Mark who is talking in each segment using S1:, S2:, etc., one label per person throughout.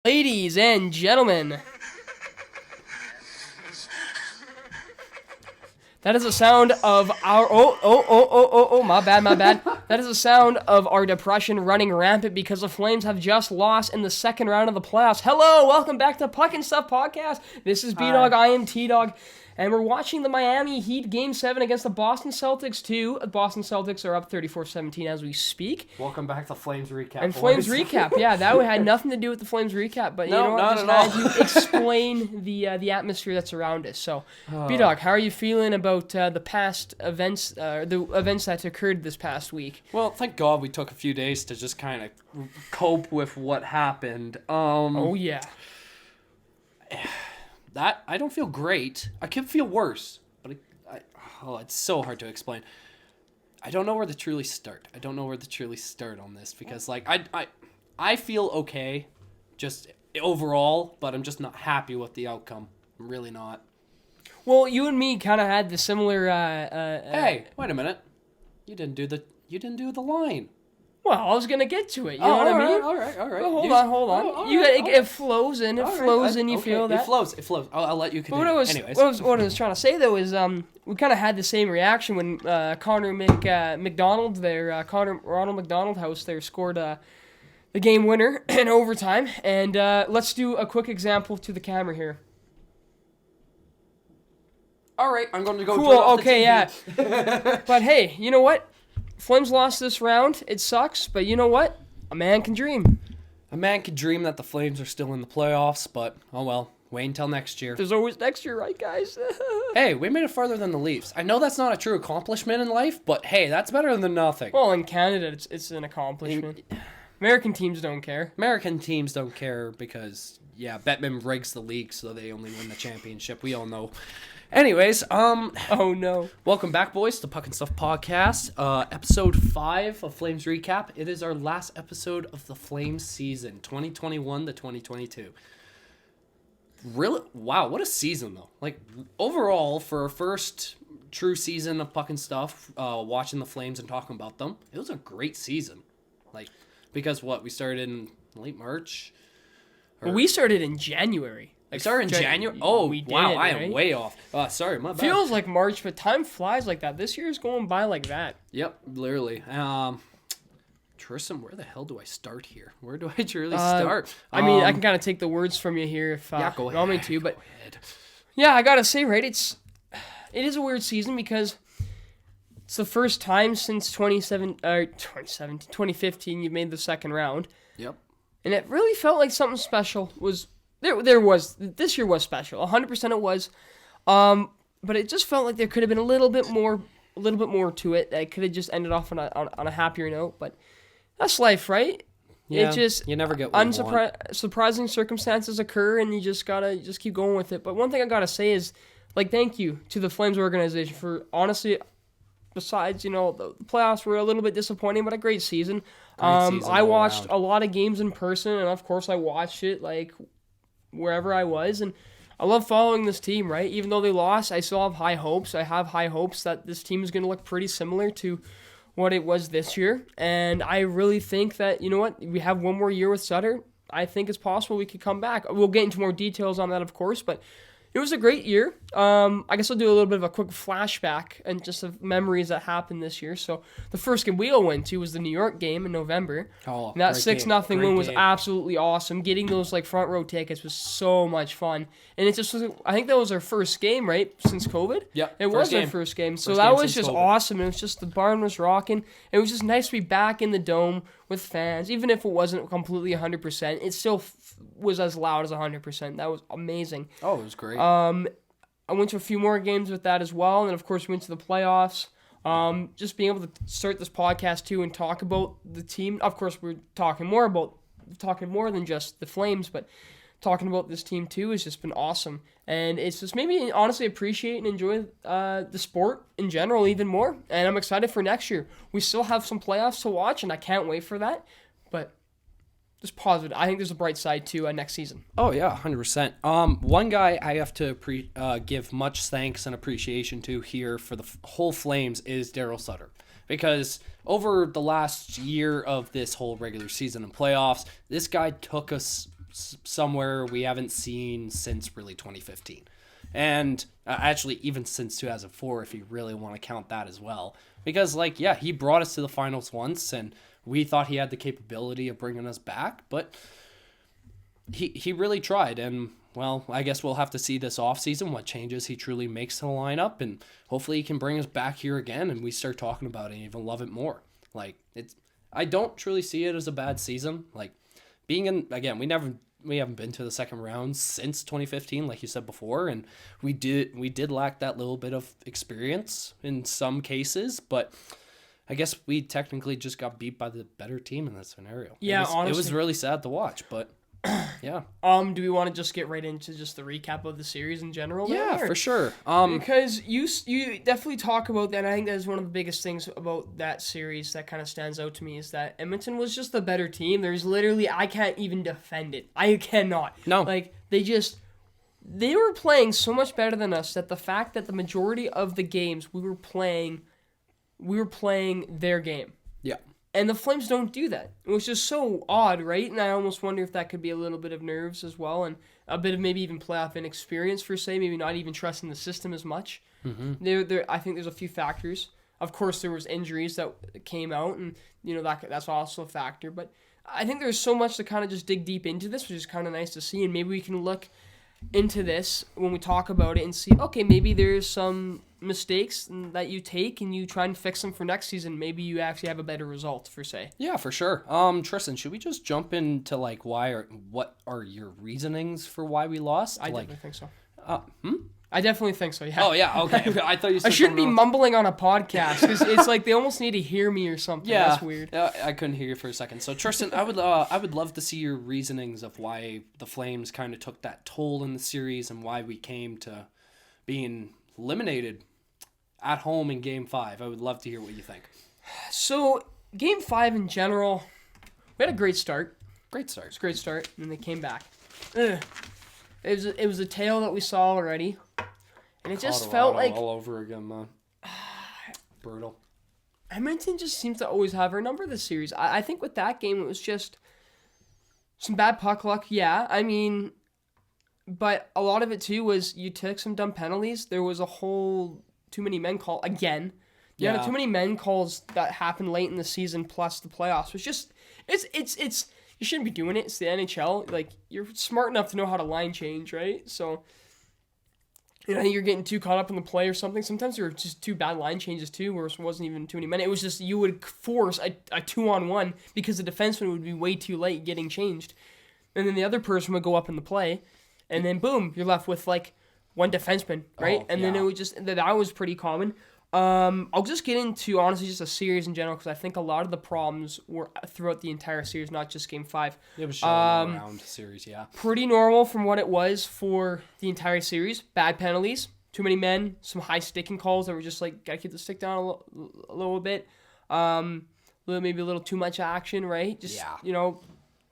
S1: Ladies and gentlemen, that is the sound of our my bad. That is the sound of our depression running rampant because the Flames have just lost in the second round of the playoffs. Hello, welcome back to Puck and Stuff Podcast. This is B-Dog, I am T-Dog, and we're watching the Miami Heat Game 7 against the Boston Celtics 2. The Boston Celtics are up 34-17 as we speak.
S2: Welcome back to Flames Recap,
S1: And
S2: boys.
S1: Flames Recap, yeah, that had nothing to do with the Flames Recap, but you know what, just had to explain the atmosphere that's around us. So, B-Dog, how are you feeling about the past events, the events that occurred this past week?
S2: Well, thank God we took a few days to just kind of cope with what happened.
S1: Oh, yeah.
S2: That, I don't feel great. I could feel worse, but it's so hard to explain. I don't know where to truly start. On this because, like, I feel okay, just overall, but I'm just not happy with the outcome. I'm really not.
S1: Well, you and me kind of had the similar.
S2: Hey, wait a minute. You didn't do the line.
S1: Well, I was gonna get to it. You know what I mean?
S2: All right.
S1: Well, hold on. It flows in. You feel that?
S2: It flows. I'll let you continue.
S1: What I was trying to say though is we kind of had the same reaction when Connor McDonald Ronald McDonald House there scored the game winner in overtime. And let's do a quick example to the camera here.
S2: All right, I'm going to go.
S1: Cool. Okay, yeah. But hey, you know what? Flames lost this round. It sucks, but you know what? A man can dream.
S2: A man could dream that the Flames are still in the playoffs, but oh well. Wait until next year.
S1: There's always next year, right, guys?
S2: Hey, we made it farther than the Leafs. I know that's not a true accomplishment in life, but hey, that's better than nothing.
S1: Well, in Canada, it's an accomplishment. American teams don't care.
S2: American teams don't care because, yeah, Bettman rigs the league so they only win the championship. We all know. Anyways,
S1: oh no.
S2: Welcome back, boys, to Puck and Stuff Podcast, episode 5 of Flames Recap. It is our last episode of the Flames season, 2021 to 2022. Really? Wow, what a season, though. Like, overall, for our first true season of Puck and Stuff, watching the Flames and talking about them, it was a great season. Like, because we started in late March?
S1: Well, we started in January.
S2: Like, started in January? Oh, we did, wow, I am way off. Sorry, my bad.
S1: Feels like March, but time flies like that. This year's going by like that.
S2: Yep, literally. Tristan, where the hell do I start here? Where do I truly start?
S1: I mean, I can kind of take the words from you here if
S2: go
S1: you want me to, but yeah, I gotta say, right, it is a weird season because it's the first time since 2015 you've made the second round.
S2: Yep.
S1: And it really felt like something special was there was this year was special. 100% it was. But it just felt like there could have been a little bit more to it. That could have just ended off on a happier note, but that's life, right?
S2: Yeah,
S1: it just
S2: you never get what you want.
S1: Surprising circumstances occur, and you just gotta keep going with it. But one thing I gotta say is, like, thank you to the Flames organization for honestly. Besides, you know, the playoffs were a little bit disappointing, but a great season. I watched a lot of games in person, and of course I watched it like wherever I was, and I love following this team, right? Even though they lost, I still have high hopes. I have high hopes that this team is going to look pretty similar to what it was this year, and I really think that, you know what, we have one more year with Sutter. I think it's possible we could come back. We'll get into more details on that, of course, but it was a great year. I guess I'll do a little bit of a quick flashback and just of memories that happened this year. So the first game we all went to was the New York game in November.
S2: Oh,
S1: and that 6-0 win was
S2: game.
S1: Absolutely awesome. Getting those like front row tickets was so much fun. And it just was, I think that was our first game, right, since COVID?
S2: Yeah,
S1: it was our first game. So that was just awesome. It was just, the barn was rocking. It was just nice to be back in the dome with fans. Even if it wasn't completely 100%, it still was as loud as 100%. That was amazing.
S2: Oh, it was great.
S1: I went to a few more games with that as well, and then of course we went to the playoffs. Just being able to start this podcast too and talk about the team. Of course, we're talking more than just the Flames, but talking about this team too has just been awesome. And it's just made me honestly appreciate and enjoy the sport in general even more. And I'm excited for next year. We still have some playoffs to watch, and I can't wait for that. But just positive. I think there's a bright side to next season.
S2: Oh, yeah, 100%. One guy I have to give much thanks and appreciation to here for the whole Flames is Daryl Sutter. Because over the last year of this whole regular season and playoffs, this guy took us somewhere we haven't seen since really 2015. And actually, even since 2004, if you really want to count that as well. Because, he brought us to the finals once, and we thought he had the capability of bringing us back, but he really tried. And, well, I guess we'll have to see this offseason what changes he truly makes to the lineup, and hopefully he can bring us back here again, and we start talking about it and even love it more. I don't truly see it as a bad season. Being in, again, we haven't been to the second round since 2015, like you said before, and we did lack that little bit of experience in some cases, but I guess we technically just got beat by the better team in that scenario.
S1: Yeah, honestly.
S2: It was really sad to watch, but yeah.
S1: Do we want to just get right into just the recap of the series in general?
S2: Yeah, for sure.
S1: Because you definitely talk about that, and I think that's one of the biggest things about that series that kind of stands out to me is that Edmonton was just the better team. There's literally, I can't even defend it. I cannot.
S2: No.
S1: They were playing so much better than us that the fact that the majority of the games we were playing their game.
S2: Yeah.
S1: And the Flames don't do that. It was just so odd, right? And I almost wonder if that could be a little bit of nerves as well, and a bit of maybe even playoff inexperience per se, maybe not even trusting the system as much. Mm-hmm. I think there's a few factors. Of course, there was injuries that came out, and that's also a factor. But I think there's so much to kind of just dig deep into this, which is kind of nice to see, and maybe we can look into this when we talk about it and see, okay, maybe there's some mistakes that you take and you try and fix them for next season. Maybe you actually have a better result, per se.
S2: Yeah, for sure. Tristan, should we just jump into what are your reasonings for why we lost?
S1: I definitely think so. I definitely think so, yeah.
S2: Oh, yeah, okay. I thought you said
S1: I shouldn't be mumbling on a podcast because it's like they almost need to hear me or something.
S2: Yeah,
S1: that's weird.
S2: I couldn't hear you for a second. So, Tristan, I would love to see your reasonings of why the Flames kind of took that toll in the series and why we came to being eliminated at home in Game 5. I would love to hear what you think.
S1: So, Game 5 in general, we had a great start.
S2: Great start.
S1: It's a great start, and then they came back. It was a tale that we saw already. And it just felt like
S2: all over again, man. Brutal.
S1: Edmonton just seems to always have our number this series. I think with that game, it was just some bad puck luck. Yeah, but a lot of it too was you took some dumb penalties. There was a whole too many men call again. Yeah, too many men calls that happened late in the season plus the playoffs. It's just it's you shouldn't be doing it. It's the NHL. You're smart enough to know how to line change, right? So. You're getting too caught up in the play or something. Sometimes there were just two bad line changes too, where it wasn't even too many men. It was just you would force a 2-on-1 because the defenseman would be way too late getting changed. And then the other person would go up in the play, and then boom, you're left with one defenseman, right? Then it would that was pretty common. I'll just get into, honestly, just a series in general, because I think a lot of the problems were throughout the entire series, not just Game 5.
S2: It was showing around series, yeah.
S1: Pretty normal from what it was for the entire series. Bad penalties, too many men, some high sticking calls that were just gotta keep the stick down a little bit. Maybe a little too much action, right? Just,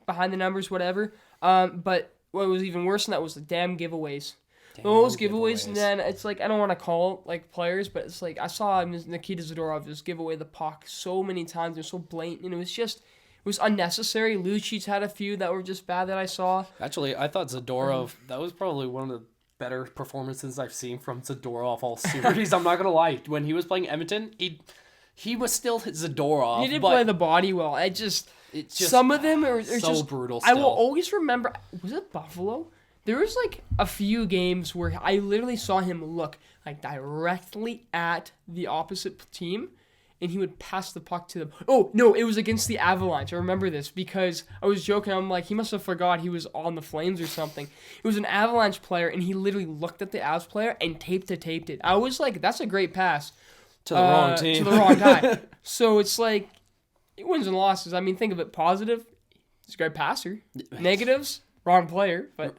S1: behind the numbers, whatever. But what was even worse than that was the damn giveaways. Those giveaways, and then it's I don't want to call players, but it's I saw Nikita Zadorov just give away the puck so many times. They're so blatant, and it was unnecessary. Lucic had a few that were just bad that I saw.
S2: Actually, I thought Zadorov, that was probably one of the better performances I've seen from Zadorov all series. I'm not going to lie. When he was playing Edmonton, he was still Zadorov.
S1: He did play the body well. It's just some of them are
S2: so
S1: just
S2: brutal still.
S1: I will always remember, was it Buffalo? There was a few games where I literally saw him look directly at the opposite team, and he would pass the puck to them. Oh, no, it was against the Avalanche. I remember this because I was joking. I'm he must have forgot he was on the Flames or something. It was an Avalanche player, and he literally looked at the Avs player and taped it. I was that's a great pass.
S2: To the wrong team.
S1: To the wrong guy. So it's it wins and losses. I mean, think of it positive. He's a great passer. Negatives. Wrong player, but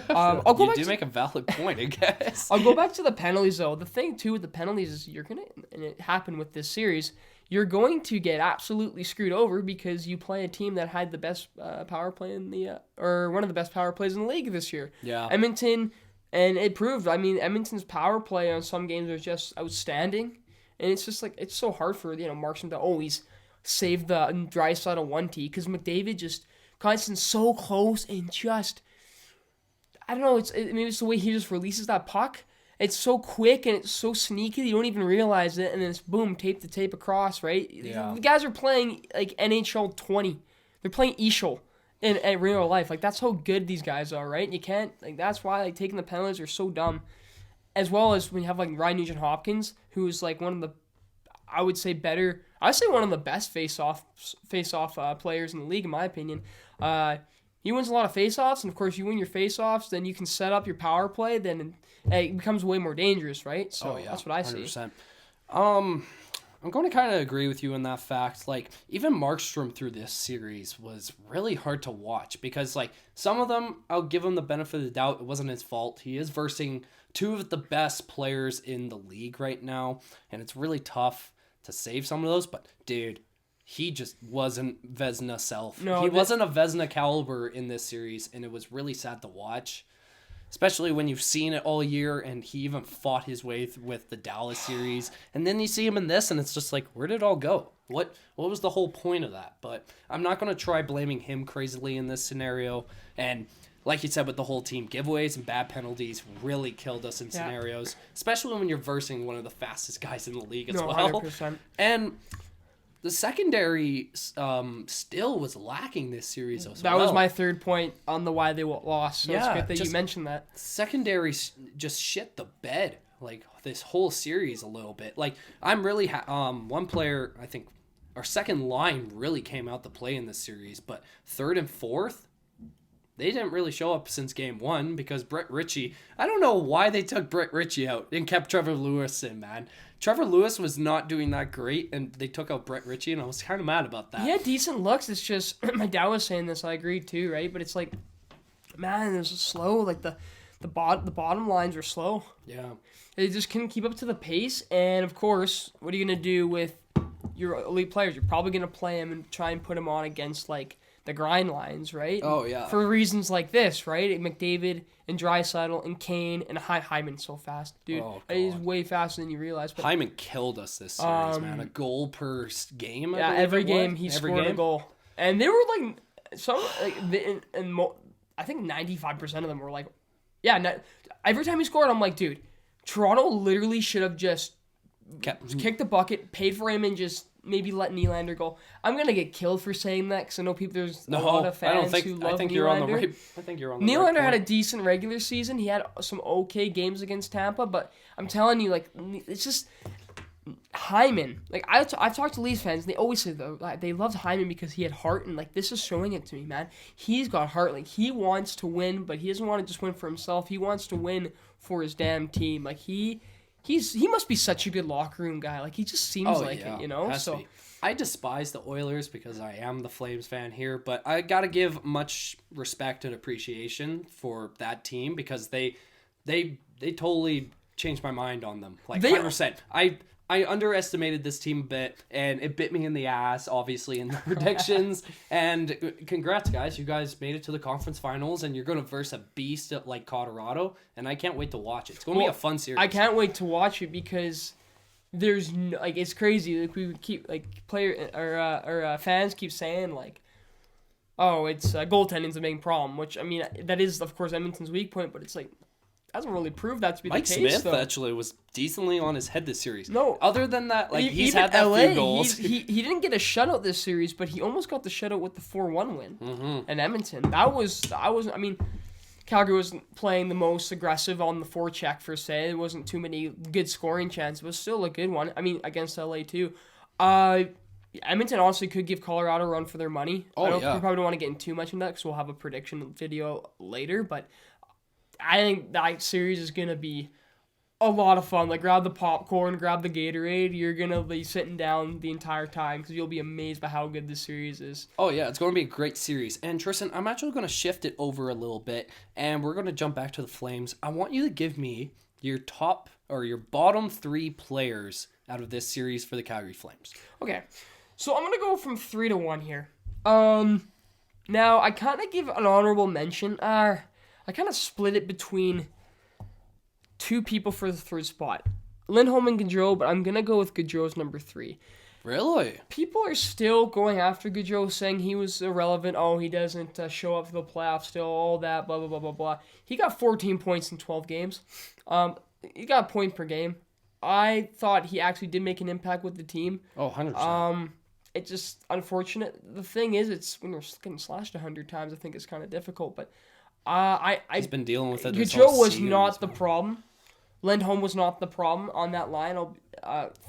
S1: I'll go back.
S2: You do make a valid point, I guess.
S1: I'll go back to the penalties, though. The thing, too, with the penalties is and it happened with this series, you're going to get absolutely screwed over because you play a team that had the best power play or one of the best power plays in the league this year.
S2: Yeah.
S1: Edmonton, and it proved, Edmonton's power play on some games was just outstanding, and it's just it's so hard for, Markstrom to always save the Draisaitl 1T, because McDavid just Gunston's so close and just, I don't know, maybe it's the way he just releases that puck. It's so quick and it's so sneaky, you don't even realize it, and then it's boom, tape to tape across, right?
S2: Yeah.
S1: The guys are playing like NHL 20. They're playing Eschel in real life. Like, that's how good these guys are, right? You can't, like, that's why, like, taking the penalties are so dumb. As well as when you have, like, Ryan Nugent-Hopkins, who's, like, one of the, I would say one of the best face-off players in the league, in my opinion. He wins a lot of face-offs, and of course, you win your face-offs, then you can set up your power play, then it becomes way more dangerous, right? So that's what I see.
S2: 100%. I'm going to kind of agree with you in that fact. Like, even Markstrom through this series was really hard to watch because, like, some of them, I'll give him the benefit of the doubt. It wasn't his fault. He is versing two of the best players in the league right now, and it's really tough to save some of those. But, dude, he just wasn't Vezina self.
S1: No,
S2: he wasn't a Vezina caliber in this series, and it was really sad to watch. Especially when you've seen it all year, and he even fought his way with the Dallas series. And then you see him in this, and it's just like, where did it all go? What was the whole point of that? But I'm not going to try blaming him crazily in this scenario. And like you said, with the whole team, giveaways and bad penalties really killed us in scenarios. Especially when you're versing one of the fastest guys in the league as well.
S1: 100%.
S2: And the secondary still was lacking this series as well.
S1: That was my third point on the why they lost. So it's good that you mentioned that.
S2: Secondary just shit the bed, like, this whole series a little bit. Like, I'm really one player, I think our second line really came out to play in this series, but third and fourth, they didn't really show up since game one because Brett Ritchie, I don't know why they took Brett Ritchie out and kept Trevor Lewis in, man. Trevor Lewis was not doing that great, and they took out Brett Ritchie, and I was kind of mad about that.
S1: He had decent looks. It's just, my dad was saying this, I agreed too, right? But it's like, man, it was slow. Like, the bottom lines are slow.
S2: Yeah.
S1: They just couldn't keep up to the pace, and of course, what are you going to do with your elite players? You're probably going to play them and try and put them on against, like, the grind lines, right?
S2: Oh, yeah.
S1: For reasons like this, right? McDavid and Draisaitl and Kane and Hyman's so fast, dude.
S2: Oh,
S1: he's way faster than you realize. But
S2: Hyman killed us this series, man. A goal per game.
S1: Yeah, every game he scored a goal, and they were like some like I think 95% of them were like, every time he scored, I'm like, dude, Toronto literally should have just kicked the bucket, paid for him, and just maybe let Nylander go. I'm gonna get killed for saying that because I know there's a lot of fans who love Nylander.
S2: I think you're on the right
S1: Nylander had a decent regular season. He had some okay games against Tampa, but I'm telling you, like, it's just Hyman. Like, I've talked to Leafs fans, and they always say though they loved Hyman because he had heart, and like this is showing it to me, man. He's got heart. Like, he wants to win, but he doesn't want to just win for himself. He wants to win for his damn team. Like, he must be such a good locker room guy. Like, he just seems it, you know? So
S2: I despise the Oilers because I am the Flames fan here, but I got to give much respect and appreciation for that team because they totally changed my mind on them. Like, 100%. I underestimated this team a bit, and it bit me in the ass, obviously, in the predictions. And congrats, guys. You guys made it to the conference finals, and you're going to verse a beast like Colorado, and I can't wait to watch it. It's going to be a fun series.
S1: I can't wait to watch it because there's it's crazy. Like, we would keep, like, fans keep saying, like, oh, it's goaltending's the main problem, which, I mean, that is, of course, Edmonton's weak point, but it's like, hasn't really proved that to be the case.
S2: Mike Smith actually was decently on his head this series. No, other than that, like, he's had that few goals.
S1: He didn't get a shutout this series, but he almost got the shutout with the 4-1 win in Edmonton. That was I mean, Calgary wasn't playing the most aggressive on the forecheck per se. There wasn't too many good scoring chances. It was still a good one. I mean, against LA too. Edmonton honestly could give Colorado a run for their money. We probably don't want to get into too much in that because we'll have a prediction video later, but I think that series is going to be a lot of fun. Like, grab the popcorn, grab the Gatorade. You're going to be sitting down the entire time because you'll be amazed by how good this series is.
S2: Oh, yeah. It's going to be a great series. And, Tristan, I'm actually going to shift it over a little bit, and we're going to jump back to the Flames. I want you to give me your top or your bottom three players out of this series for the Calgary Flames.
S1: Okay. So I'm going to go from 3 to 1 here. Now, I kind of give an honorable mention. I kind of split it between two people for the third spot. Lindholm and Gaudreau, but I'm going to go with Gaudreau's number 3.
S2: Really?
S1: People are still going after Gaudreau, saying he was irrelevant. Oh, he doesn't show up for the playoffs still, all that, blah, blah, blah, blah, blah. He got 14 points in 12 games. He got a point per game. I thought he actually did make an impact with the team.
S2: Oh, 100%.
S1: It's just unfortunate. The thing is, it's when you're getting slashed 100 times, I think it's kind of difficult. But
S2: He's been dealing with it.
S1: Gaudreau was not the problem. Lindholm was not the problem on that line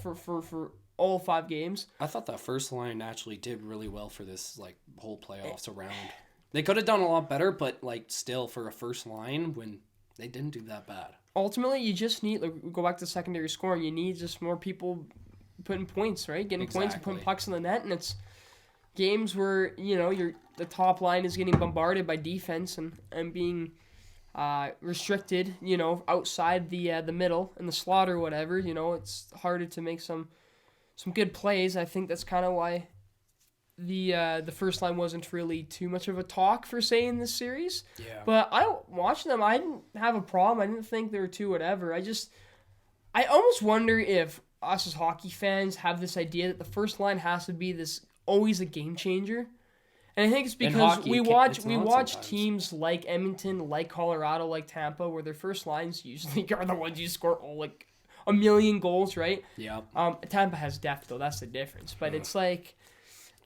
S1: for all 5 games.
S2: I thought that first line actually did really well for this whole playoffs around. They could have done a lot better, but still for a first line when they didn't do that bad.
S1: Ultimately, you just need go back to secondary scoring. You need just more people putting points, right? Getting points and putting pucks in the net, and it's games where the top line is getting bombarded by defense and being restricted, outside the middle in the slot or whatever. It's harder to make some good plays. I think that's kind of why the first line wasn't really too much of a talk for say in this series.
S2: Yeah.
S1: But I watched them. I didn't have a problem. I didn't think they were too whatever. I almost wonder if us as hockey fans have this idea that the first line has to be always a game changer. And I think it's because we watch teams like Edmonton, like Colorado, like Tampa, where their first lines usually are the ones you score a million goals, right?
S2: Yeah.
S1: Tampa has depth though, that's the difference. But it's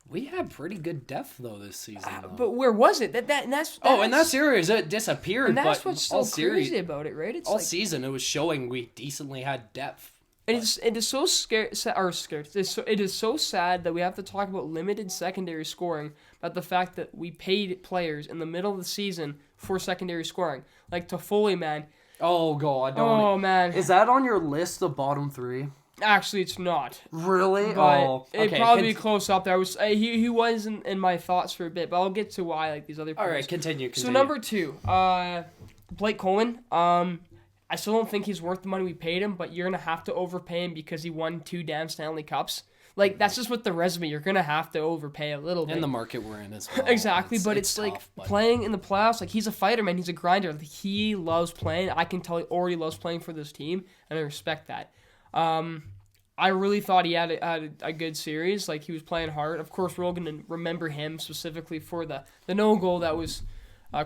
S2: we had pretty good depth though this season.
S1: But where was it? And that's
S2: in that series it disappeared.
S1: And that's what's so crazy about it, right? It's
S2: all season it was showing we decently had depth.
S1: It is so scared. It is so sad that we have to talk about limited secondary scoring, about the fact that we paid players in the middle of the season for secondary scoring, like Toffoli, man.
S2: Oh God!
S1: Man,
S2: is that on your list of bottom 3?
S1: Actually, it's not.
S2: Really?
S1: But it'd probably be close up there. He was in my thoughts for a bit, but I'll get to why these other players.
S2: All right, continue.
S1: So number 2, Blake Coleman. I still don't think he's worth the money we paid him, but you're going to have to overpay him because he won 2 damn Stanley Cups. That's just with the resume. You're going to have to overpay a little bit.
S2: In the market we're in as well.
S1: Exactly, but it's tough, playing in the playoffs. He's a fighter, man. He's a grinder. He loves playing. I can tell he already loves playing for this team, and I respect that. I really thought he had a good series. He was playing hard. Of course, we're all going to remember him specifically for the no goal that was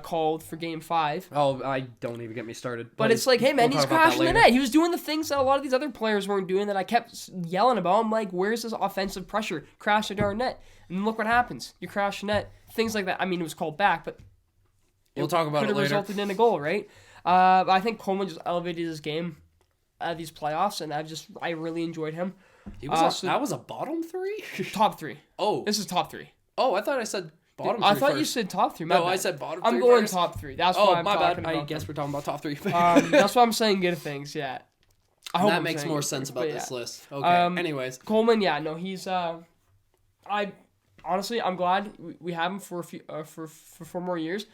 S1: called for Game 5.
S2: Oh, I don't even get me started.
S1: But it's hey, man, he's crashing the net. He was doing the things that a lot of these other players weren't doing that I kept yelling about. I'm where's this offensive pressure? Crash the darn net. And look what happens. You crash the net. Things like that. I mean, it was called back, but
S2: we'll talk about it later.
S1: Could have resulted in a goal, right? I think Coleman just elevated his game at these playoffs, and I really enjoyed him.
S2: That was a bottom 3?
S1: Top 3.
S2: Oh.
S1: This is top 3.
S2: Oh, I thought I said bottom 3
S1: I thought
S2: first.
S1: You said top 3.
S2: No, I said bottom 3
S1: I'm going
S2: first.
S1: top 3. That's why I'm
S2: my
S1: talking
S2: bad.
S1: about
S2: I guess we're talking about top 3.
S1: That's why I'm saying good things, yeah.
S2: That makes more sense about this list. Okay, anyways.
S1: Coleman, he's... I'm glad we have him for a few for 4 more years.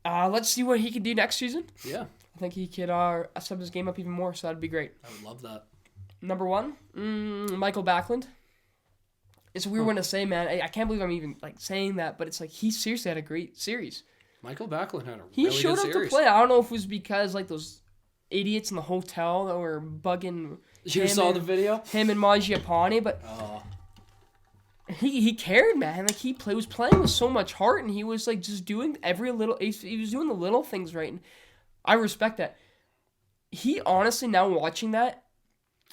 S1: Let's see what he can do next season.
S2: Yeah.
S1: I think he could step his game up even more, so that'd be great.
S2: I would love that.
S1: Number 1, Michael Backlund. It's a weird one to say, man. I can't believe I'm even saying that, but it's he seriously had a great series.
S2: Michael Backlund had a really good series.
S1: He showed up to play. I don't know if it was because those idiots in the hotel that were bugging.
S2: You saw the video?
S1: Him and Mangiapane, but he cared, man. He was playing with so much heart, and he was just doing every little. He was doing the little things right, and I respect that. He honestly, now watching that,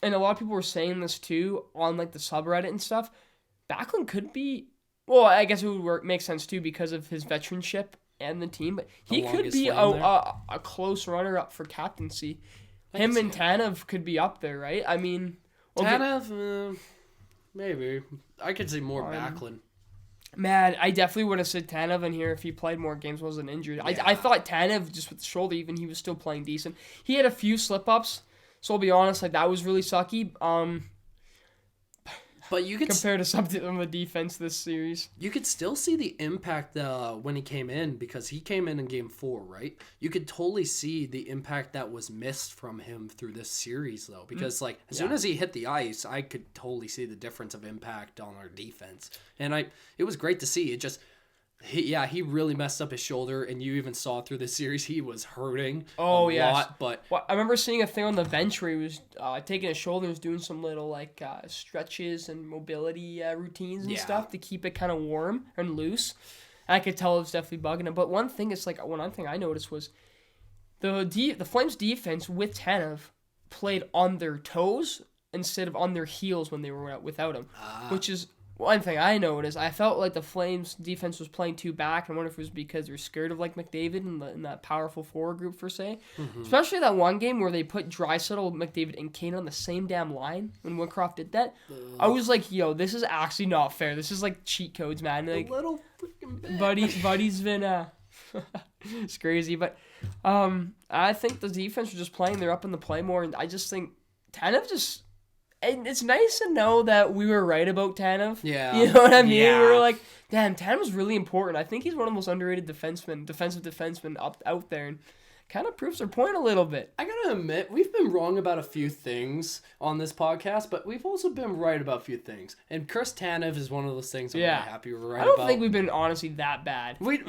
S1: and a lot of people were saying this too on the subreddit and stuff. Backlund could be, well, I guess it would make sense too because of his veteranship and the team, but he could be a close runner-up for captaincy. Him and Tanev could be up there, right? I mean...
S2: Tanev, maybe. I could see more Backlund.
S1: Man, I definitely would have said Tanev in here if he played more games, wasn't injured. Yeah. I thought Tanev, just with the shoulder, even he was still playing decent. He had a few slip-ups, so I'll be honest, that was really sucky.
S2: But you could
S1: compared to something on the defense this series,
S2: you could still see the impact when he came in, because he came in Game 4, right? You could totally see the impact that was missed from him through this series, though, because as soon as he hit the ice, I could totally see the difference of impact on our defense, and it was great to see. He really messed up his shoulder, and you even saw through the series he was hurting a
S1: yes.
S2: lot. But
S1: Well, I remember seeing a thing on the bench where he was taking his shoulders, doing some little stretches and mobility routines and stuff to keep it kind of warm and loose. And I could tell it was definitely bugging him. But one thing I noticed was the Flames defense with Tanev played on their toes instead of on their heels when they were without him, which is one thing I noticed. I felt like the Flames defense was playing too back. I wonder if it was because they're scared of like McDavid in that powerful forward group per se. Mm-hmm. Especially that one game where they put Draisaitl, McDavid, and Kane on the same damn line when Woodcroft did that. I was like, yo, this is actually not fair. This is like cheat codes, man. Like,
S2: a little freaking bit.
S1: Buddy's been it's crazy, but I think the defense was just playing. They're up in the play more, and I just think Tanev just. And it's nice to know that we were right about Tanev.
S2: Yeah.
S1: You know what I mean?
S2: Yeah.
S1: We were like, damn, Tanev's really important. defensive defensemen out there, and kind of proves their point a little bit.
S2: I gotta admit, we've been wrong about a few things on this podcast, but we've also been right about a few things. And Chris Tanev is one of those things I'm really happy we're right about.
S1: I don't think we've been honestly that bad.
S2: We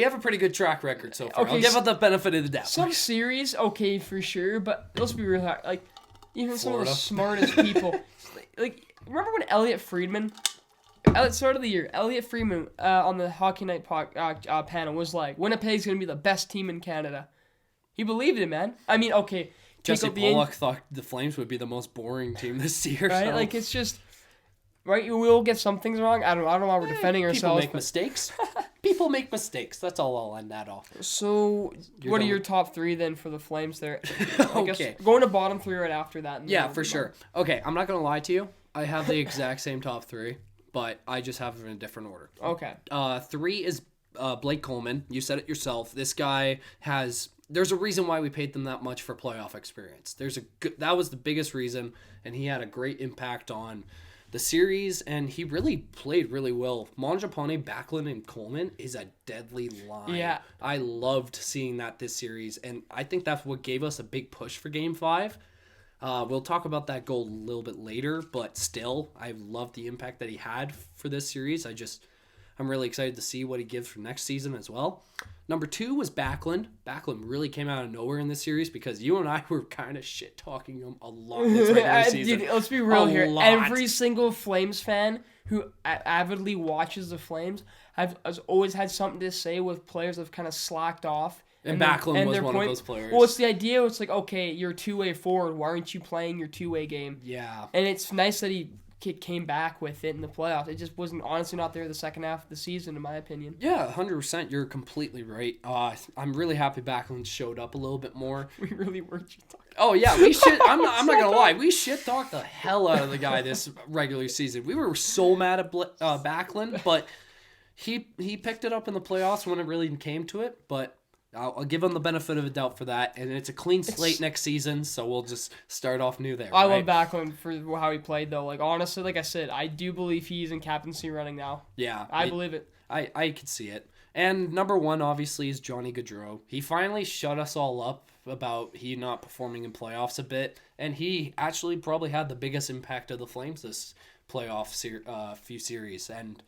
S2: have a pretty good track record so far.
S1: Okay,
S2: I'll give it the benefit of the doubt.
S1: Some series, okay, for sure, but let's be real. Like, even some of the
S2: Florida.
S1: smartest people. Like, remember when Elliot Friedman, at the start of the year, on the Hockey Night panel was like, Winnipeg's going to be the best team in Canada. He believed it, man. I mean, okay.
S2: Jesse Pollock thought the Flames would be the most boring team this year.
S1: Right?
S2: So.
S1: Like, it's just, right? We will get some things wrong. I don't know why we're defending ourselves.
S2: People make mistakes. People make mistakes. That's all I'll end that off.
S1: So, what are your top three then for the Flames there?
S2: Okay.
S1: Going to bottom three right after that.
S2: Yeah, for sure. Okay, I'm not going to lie to you. I have the exact same top three, but I just have them in a different order.
S1: Okay.
S2: 3 is Blake Coleman. You said it yourself. This guy has... There's a reason why we paid them that much for playoff experience. That was the biggest reason, and he had a great impact on the series, and he really played really well. Mangiapane, Backlund, and Coleman is a deadly line.
S1: Yeah.
S2: I loved seeing that this series, and I think that's what gave us a big push for Game 5. We'll talk about that goal a little bit later, but still, I love the impact that he had for this series. I'm really excited to see what he gives for next season as well. Number 2 was Backlund. Backlund really came out of nowhere in this series because you and I were kind of shit-talking him a lot this regular season.
S1: Dude, let's be real here.
S2: Lot.
S1: Every single Flames fan who avidly watches the Flames has always had something to say with players that have kind of slacked off.
S2: And Backlund was one of those players.
S1: Well, it's the idea. It's like, okay, you're a two-way forward. Why aren't you playing your two-way game?
S2: Yeah.
S1: And it's nice that he came back with it in the playoffs. It just wasn't honestly not there the second half of the season, in my opinion.
S2: Yeah, 100%. You're completely right. I'm really happy Backlund showed up a little bit more.
S1: We really were talking.
S2: Oh yeah, we shit. I'm not gonna lie. We shit talked the hell out of the guy this regular season. We were so mad at Backlund, but he picked it up in the playoffs when it really came to it. But I'll give him the benefit of the doubt for that, and it's a clean slate next season, so we'll just start off new there.
S1: I love Backlund for how he played, though. Like, honestly, like I said, I do believe he's in captaincy running now.
S2: Yeah.
S1: I believe it.
S2: I could see it. And number 1, obviously, is Johnny Gaudreau. He finally shut us all up about he not performing in playoffs a bit, and he actually probably had the biggest impact of the Flames this playoff few series, and...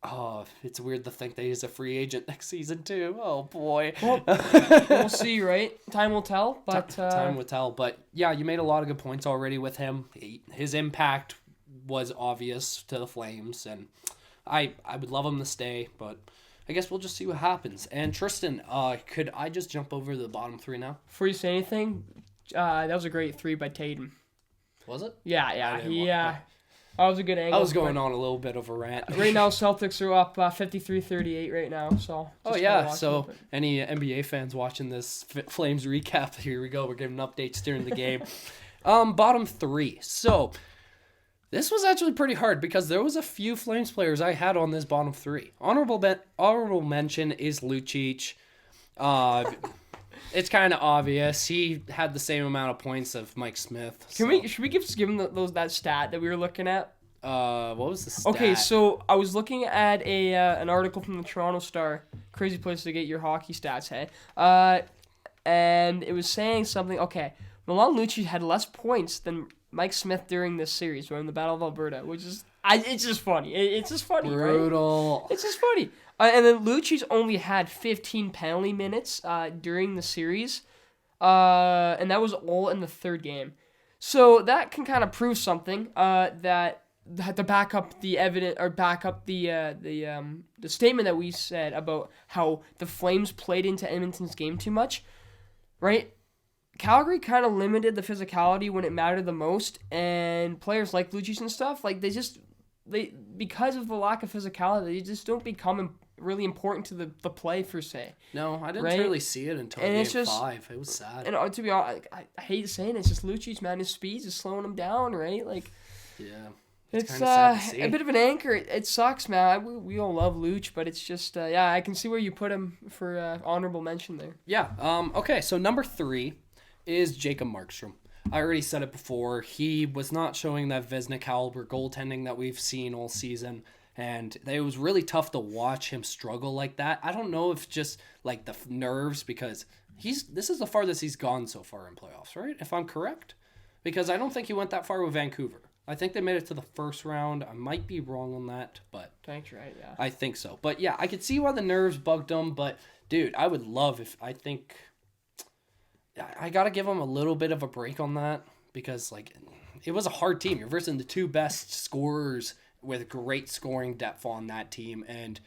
S2: Oh, it's weird to think that he's a free agent next season, too. Oh, boy.
S1: Well, we'll see, right? Time will tell. But
S2: time will tell. But, yeah, you made a lot of good points already with him. His impact was obvious to the Flames, and I would love him to stay, but I guess we'll just see what happens. And, Tristan, could I just jump over to the bottom 3 now?
S1: Before you say anything, that was a great 3 by Tatum.
S2: Was it?
S1: Yeah. That was a good angle.
S2: I was going on a little bit of a rant.
S1: Right now, Celtics are up 53-38 right now. So.
S2: So any NBA fans watching this Flames recap, here we go. We're giving updates during the game. Bottom 3. So this was actually pretty hard because there was a few Flames players I had on this bottom 3. Honorable mention is Lucic. It's kind of obvious. He had the same amount of points of Mike Smith.
S1: Should we give him that stat that we were looking at?
S2: What was the stat?
S1: Okay, so I was looking at an article from the Toronto Star. Crazy place to get your hockey stats, hey? And it was saying something. Okay, Milan Lucic had less points than Mike Smith during this series, during the Battle of Alberta, which is it's just funny. It's just funny,
S2: Brutal.
S1: right? It's just funny. And then Lucci's only had 15 penalty minutes during the series, and that was all in the third game. So that can kind of prove something that to back up the evidence or back up the statement that we said about how the Flames played into Edmonton's game too much, right? Calgary kind of limited the physicality when it mattered the most, and players like Lucci and stuff, like they because of the lack of physicality, they just don't become really important to the play per se.
S2: No, I didn't
S1: right?
S2: really see it until game 5. It was sad.
S1: And to be honest, I hate saying it, it's just Lucci's, man, his speed is slowing him down, right? Like,
S2: yeah.
S1: It's
S2: sad to see.
S1: a bit of an anchor. It sucks, man. We all love Luch, but it's just I can see where you put him for honorable mention there.
S2: Yeah. Okay. So number 3 is Jacob Markstrom. I already said it before. He was not showing that Vezina caliber goaltending that we've seen all season, and it was really tough to watch him struggle like that. I don't know if just like the nerves, because this is the farthest he's gone so far in playoffs, right? If I'm correct, because I don't think he went that far with Vancouver. I think they made it to the first round. I might be wrong on that, but
S1: thanks, right? Yeah,
S2: I think so. But yeah, I could see why the nerves bugged him. But dude, I would love if I gotta give him a little bit of a break on that, because like it was a hard team. You're versing the 2 best scorers with great scoring depth on that team, and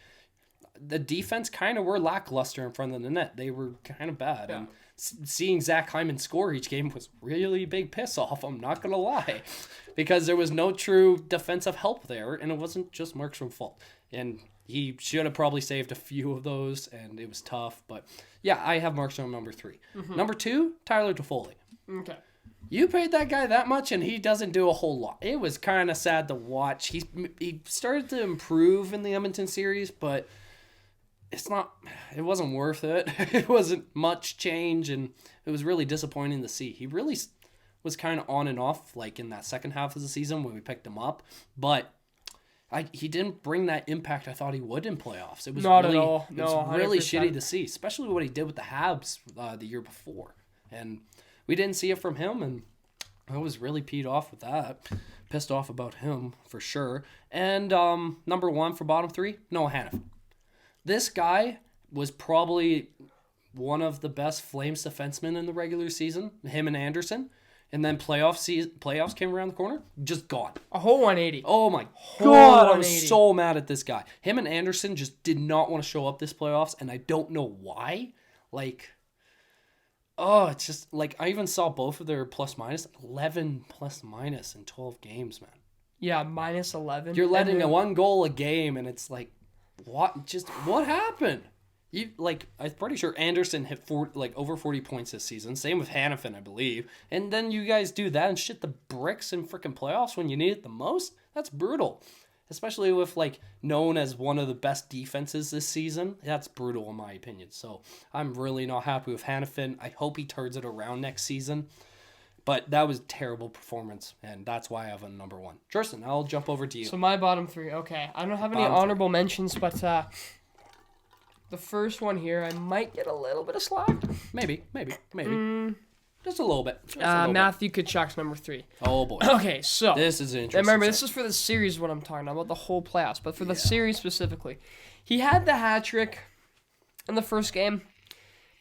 S2: the defense kind of were lackluster in front of the net. They were kind of bad, and seeing Zach Hyman score each game was really big piss off. I'm not gonna lie, because there was no true defensive help there, and it wasn't just Markstrom's fault. And he should have probably saved a few of those, and it was tough. But yeah, I have Markstrom number 3. Mm-hmm. Number 2, Tyler Toffoli.
S1: Okay.
S2: You paid that guy that much, and he doesn't do a whole lot. It was kind of sad to watch. He started to improve in the Edmonton series, but it wasn't worth it. It wasn't much change, and it was really disappointing to see. He really was kind of on and off, like in that second half of the season when we picked him up, but he didn't bring that impact I thought he would in playoffs. It was
S1: not
S2: really,
S1: at all. No,
S2: it was really
S1: 100%.
S2: shitty to see, especially what he did with the Habs the year before, and we didn't see it from him, and I was really pissed off about him for sure. And number 1 for bottom 3, Noah Hanifin. This guy was probably one of the best Flames defensemen in the regular season, him and Anderson. And then playoffs came around the corner, just gone.
S1: A whole 180.
S2: Oh my God, I was so mad at this guy. Him and Anderson just did not want to show up this playoffs, and I don't know why. Like, it's just, like, I even saw both of their plus-minus, 11 plus-minus in 12 games, man.
S1: Yeah, minus 11.
S2: You're letting a 1 goal a game, and it's like, what happened? I'm pretty sure Anderson hit over 40 points this season. Same with Hanifin, I believe. And then you guys do that and shit the bricks in freaking playoffs when you need it the most? That's brutal. Especially with, known as one of the best defenses this season. That's brutal in my opinion. So I'm really not happy with Hanifin. I hope he turns it around next season. But that was a terrible performance, and that's why I have a number 1. Tristan, I'll jump over to you.
S1: So my bottom 3, okay. I don't have any honorable mentions, but the first one here, I might get a little bit of slack.
S2: Maybe. Just a little bit.
S1: Matthew Tkachuk's number 3.
S2: Oh, boy.
S1: Okay, so.
S2: This is interesting.
S1: Remember, this is for the series what I'm talking about, the whole playoffs. But for the series specifically, he had the hat trick in the first game,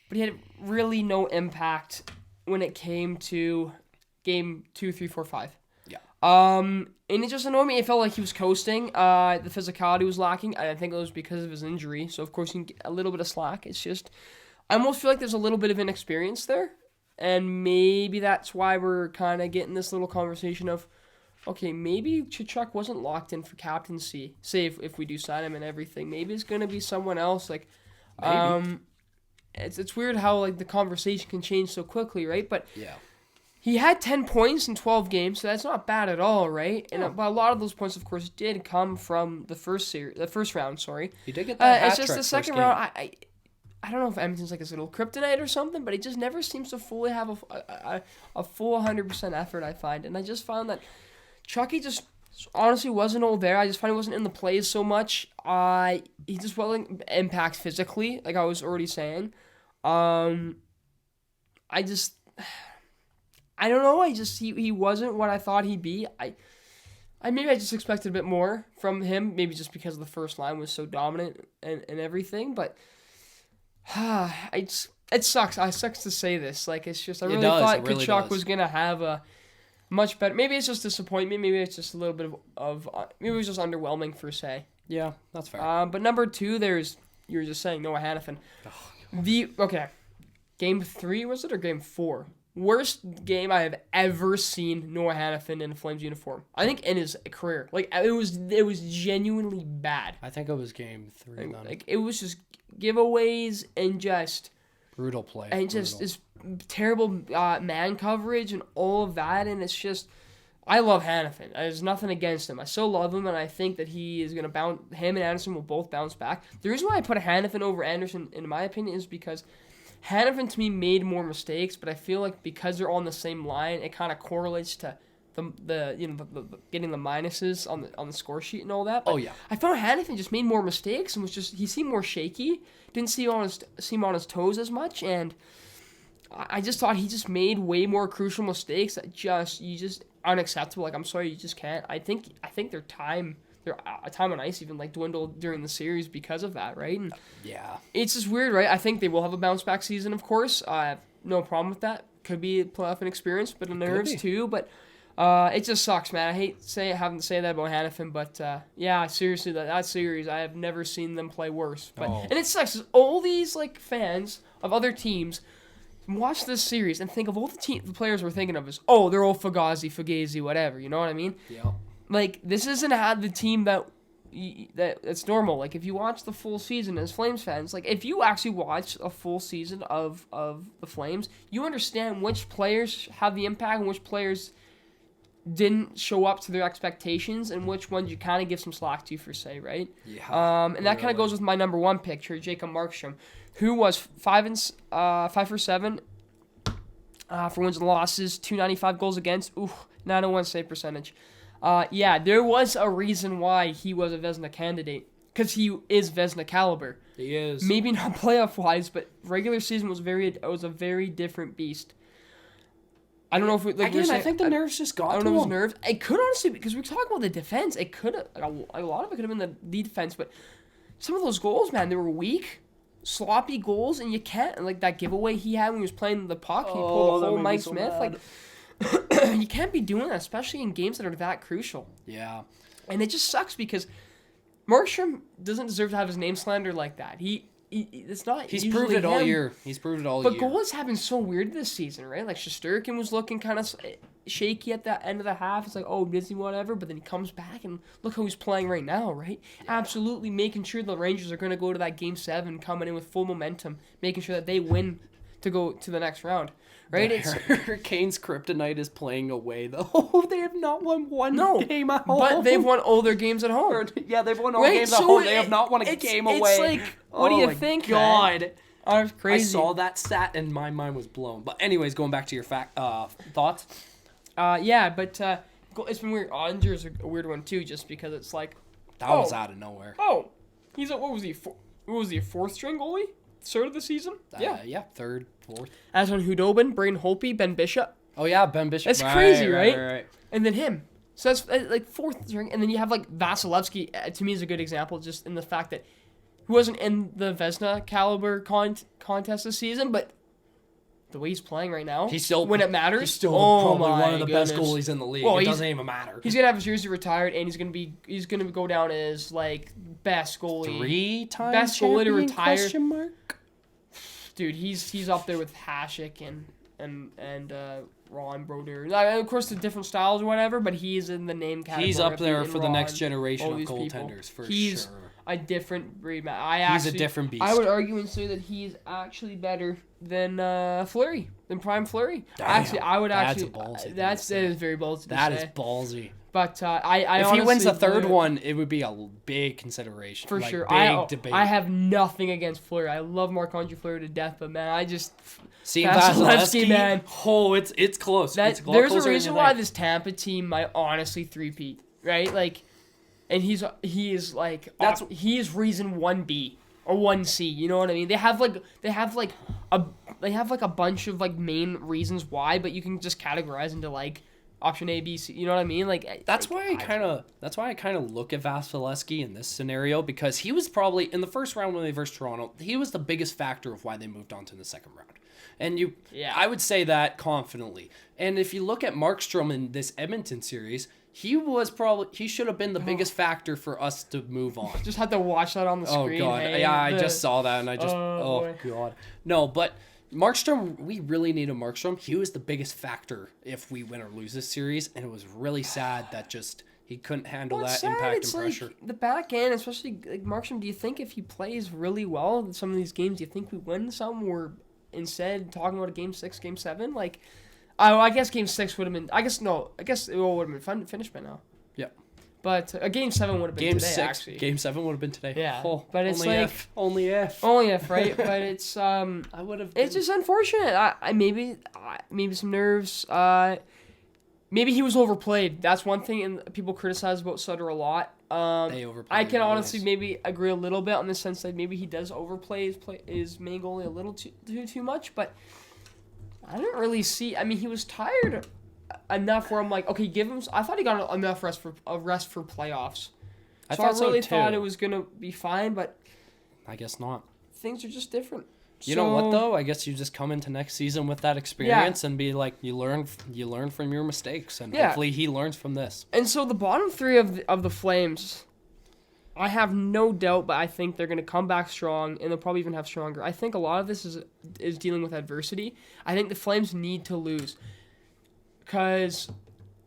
S1: but he had really no impact when it came to game 2, 3, 4, 5.
S2: Yeah.
S1: And it just annoyed me. It felt like he was coasting. The physicality was lacking. I think it was because of his injury. So, of course, he can get a little bit of slack. It's just, I almost feel like there's a little bit of inexperience there. And maybe that's why we're kind of getting this little conversation of, okay, maybe Tkachuk wasn't locked in for captaincy. Say if we do sign him and everything. Maybe it's going to be someone else. It's weird how, the conversation can change so quickly, right? But
S2: yeah.
S1: He had 10 points in 12 games, so that's not bad at all, right?
S2: Yeah.
S1: But a lot of those points, of course, did come from the first round. Sorry,
S2: he did get that hat
S1: it's just
S2: trick
S1: the second round. I don't know if Edmonton's like his little kryptonite or something, but he just never seems to fully have a full 100% effort. I find, and I just found that Chucky just honestly wasn't all there. I just find he wasn't in the plays so much. He just wasn't impact physically, like I was already saying. I don't know. He wasn't what I thought he'd be. I maybe I just expected a bit more from him. Maybe just because the first line was so dominant and everything. But it sucks. It sucks to say this. Like it's just I really thought Tkachuk was gonna have a much better. Maybe it's just disappointment. Maybe it's just a little bit of maybe it was just underwhelming per se.
S2: Yeah, that's fair.
S1: But number 2, you were just saying Noah Hanifin. Game 3 was it or game 4? Worst game I have ever seen Noah Hanifin in a Flames uniform. I think in his career. Like it was genuinely bad.
S2: I think it was game 3.
S1: Like it was just giveaways and just
S2: brutal play.
S1: And just this terrible man coverage and all of that, and it's just I love Hanifin. There's nothing against him. I still love him, and I think that he is going to bounce. Him and Anderson will both bounce back. The reason why I put Hanifin over Anderson, in my opinion, is because Hanifin to me made more mistakes, but I feel like because they're on the same line, it kind of correlates to the getting the minuses on the score sheet and all that. But I found Hanifin just made more mistakes and he seemed more shaky. Didn't seem on his toes as much, and I just thought he just made way more crucial mistakes that just unacceptable. Like I'm sorry, you just can't. I think their time on ice even like dwindled during the series because of that, right? And
S2: yeah, it's
S1: just weird, right? I think they will have a bounce back season, of course. I have no problem with that. Could be a playoff experience, but the nerves too. But it just sucks, man. I hate having to say that about Hanifin, but yeah, seriously, that series I have never seen them play worse. But and it sucks. All these like fans of other teams watch this series and think of all the players we're thinking of as they're all Fugazi, whatever. You know what I mean?
S2: Yeah. Like
S1: this isn't the team that's normal. Like if you watch the full season as Flames fans, like if you actually watch a full season of the Flames, you understand which players have the impact and which players didn't show up to their expectations and which ones you kind of give some slack to for say, right?
S2: Yeah.
S1: And that kind of goes with my number 1 pick here, Jacob Markstrom, who was 5 for 7 for wins and losses, 295 goals against, 901 save percentage. There was a reason why he was a Vezina candidate, because he is Vezina caliber.
S2: He is.
S1: Maybe not playoff wise, but regular season was a very different beast. I don't know if
S2: I think the nerves just got to him.
S1: I don't know if it was nerves. It could honestly, because we're talking about the defense. It could have a lot of it could have been the defense, but some of those goals, man, they were weak, sloppy goals, and you can't like that giveaway he had when he was playing the puck. He pulled the whole Mike Smith. Mad. Like you can't be doing that, especially in games that are that crucial.
S2: Yeah,
S1: and it just sucks because Markstrom doesn't deserve to have his name slandered like that. It's not.
S2: He's proved it all year.
S1: But goals have been so weird this season, right? Like Shesterkin was looking kind of shaky at the end of the half. It's like, busy, whatever. But then he comes back and look how he's playing right now, right? Yeah. Absolutely making sure the Rangers are going to go to that Game 7, coming in with full momentum, making sure that they win to go to the next round, right?
S2: Hurricanes' kryptonite is playing away, though. They have not won one game at home.
S1: But they've won all their games at home.
S2: Yeah, they've won all games at home. They have not won a game away.
S1: It's like, what do you think,
S2: God.
S1: Man? That's crazy.
S2: I saw that stat and my mind was blown. But anyways, going back to your thoughts.
S1: But it's been weird. Ottinger's a weird one too, just because it's like
S2: that was out of nowhere.
S1: He's what was he? What was he? A 4th string goalie? Start of the season?
S2: Yeah, 3rd, 4th.
S1: Aston Hudobin, Braden Holtby, Ben Bishop.
S2: Oh yeah, Ben Bishop.
S1: That's crazy, right? And then him. So that's like 4th string, and then you have like Vasilevsky. To me, is a good example, just in the fact that he wasn't in the Vezina caliber contest this season, but the way he's playing right now, when it matters,
S2: he's still probably one of the best goalies in the league. Well, it doesn't even matter.
S1: He's gonna have his jersey retired, and he's gonna go down as like best goalie,
S2: 3 times
S1: best goalie to retire.
S2: Question mark?
S1: Dude, he's up there with Hasek and Ron Broder. Like, of course, the different styles or whatever, but he's in the name category.
S2: He's up there for the next generation of goaltenders for
S1: he's
S2: sure.
S1: A different breed,
S2: man. He's a different beast.
S1: I would argue and say that he's actually better than Fleury, than Prime Fleury.
S2: Damn,
S1: I would actually.
S2: That
S1: is very ballsy.
S2: That is ballsy.
S1: But I
S2: if he wins the 3rd one, it would be a big consideration.
S1: For sure.
S2: Big debate.
S1: I have nothing against Fleury. I love Marc-Andre Fleury to death, but man, I just
S2: see Vasilevsky,
S1: man.
S2: Oh, it's close. There's
S1: a reason why this Tampa team might honestly three-peat, right? Like, and he is like he is reason 1B or 1C. You know what I mean? They have like they have like a bunch of like main reasons why, but you can just categorize into like option A, B, C. You know what I mean? Like
S2: That's why I kind of look at Vasilevsky in this scenario, because he was probably in the first round when they versed Toronto. He was the biggest factor of why they moved on to the second round, and I would say that confidently. And if you look at Markstrom in this Edmonton series, he should have been the biggest factor for us to move on.
S1: Just had to watch that on the screen.
S2: Oh god, I just saw that and I just god, no, but. Markstrom, we really needed Markstrom. He was the biggest factor if we win or lose this series, and it was really sad that just he couldn't handle that impact and pressure.
S1: Like the back end, especially like Markstrom, do you think if he plays really well in some of these games, do you think we win some? Or instead talking about a game 6, game 7? Like, I guess game 6 would have been. I guess it would have been fun finished by now.
S2: Yeah.
S1: But a game 7 would have been today, actually.
S2: Game 7 would have been today.
S1: Yeah.
S2: Oh,
S1: but it's
S2: only if,
S1: right? But it's
S2: I would have.
S1: It's just unfortunate. Maybe some nerves. Maybe he was overplayed. That's one thing, and people criticize about Sutter a lot.
S2: They overplayed.
S1: I can honestly maybe agree a little bit on the sense that maybe he does overplay his main goalie a little too much, but I didn't really see. I mean, he was tired enough where I'm like, okay, give him. I thought he got enough rest for playoffs. I really thought it was gonna be fine, but
S2: I guess not.
S1: Things are just different.
S2: You know what though? I guess you just come into next season with that experience and be like, you learn from your mistakes, and hopefully he learns from this.
S1: And so the bottom 3 of the Flames, I have no doubt, but I think they're gonna come back strong, and they'll probably even have stronger. I think a lot of this is dealing with adversity. I think the Flames need to lose. Because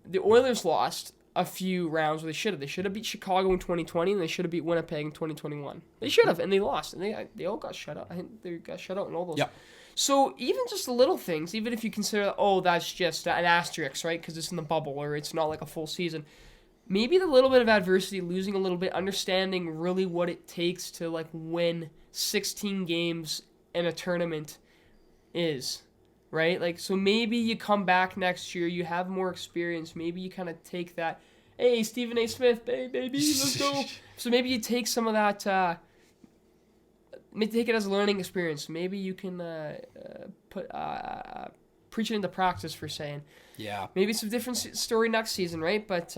S1: the Oilers lost a few rounds where they should have. They should have beat Chicago in 2020, and they should have beat Winnipeg in 2021. They should have, and they lost. And they all got shut out. I think they got shut out in all those.
S2: Yep.
S1: So even just the little things, even if you consider, that's just an asterisk, right? Because it's in the bubble, or it's not like a full season. Maybe the little bit of adversity, losing a little bit, understanding really what it takes to like win 16 games in a tournament is. Right? Like, so maybe you come back next year, you have more experience, maybe you kind of take that, hey, Stephen A. Smith, baby, let's go. So maybe you take some of that, maybe take it as a learning experience. Maybe you can preach it into practice, for saying.
S2: Yeah.
S1: Maybe it's a different story next season, right? But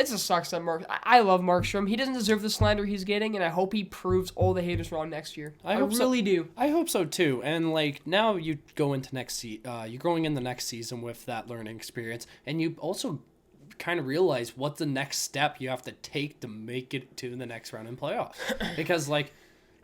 S1: it just sucks that I love Markstrom. He doesn't deserve the slander he's getting, and I hope he proves all the haters wrong next year. I really do.
S2: I hope so too. And like now you go into you're going in the next season with that learning experience, and you also kind of realize what the next step you have to take to make it to the next round in playoffs. Because like,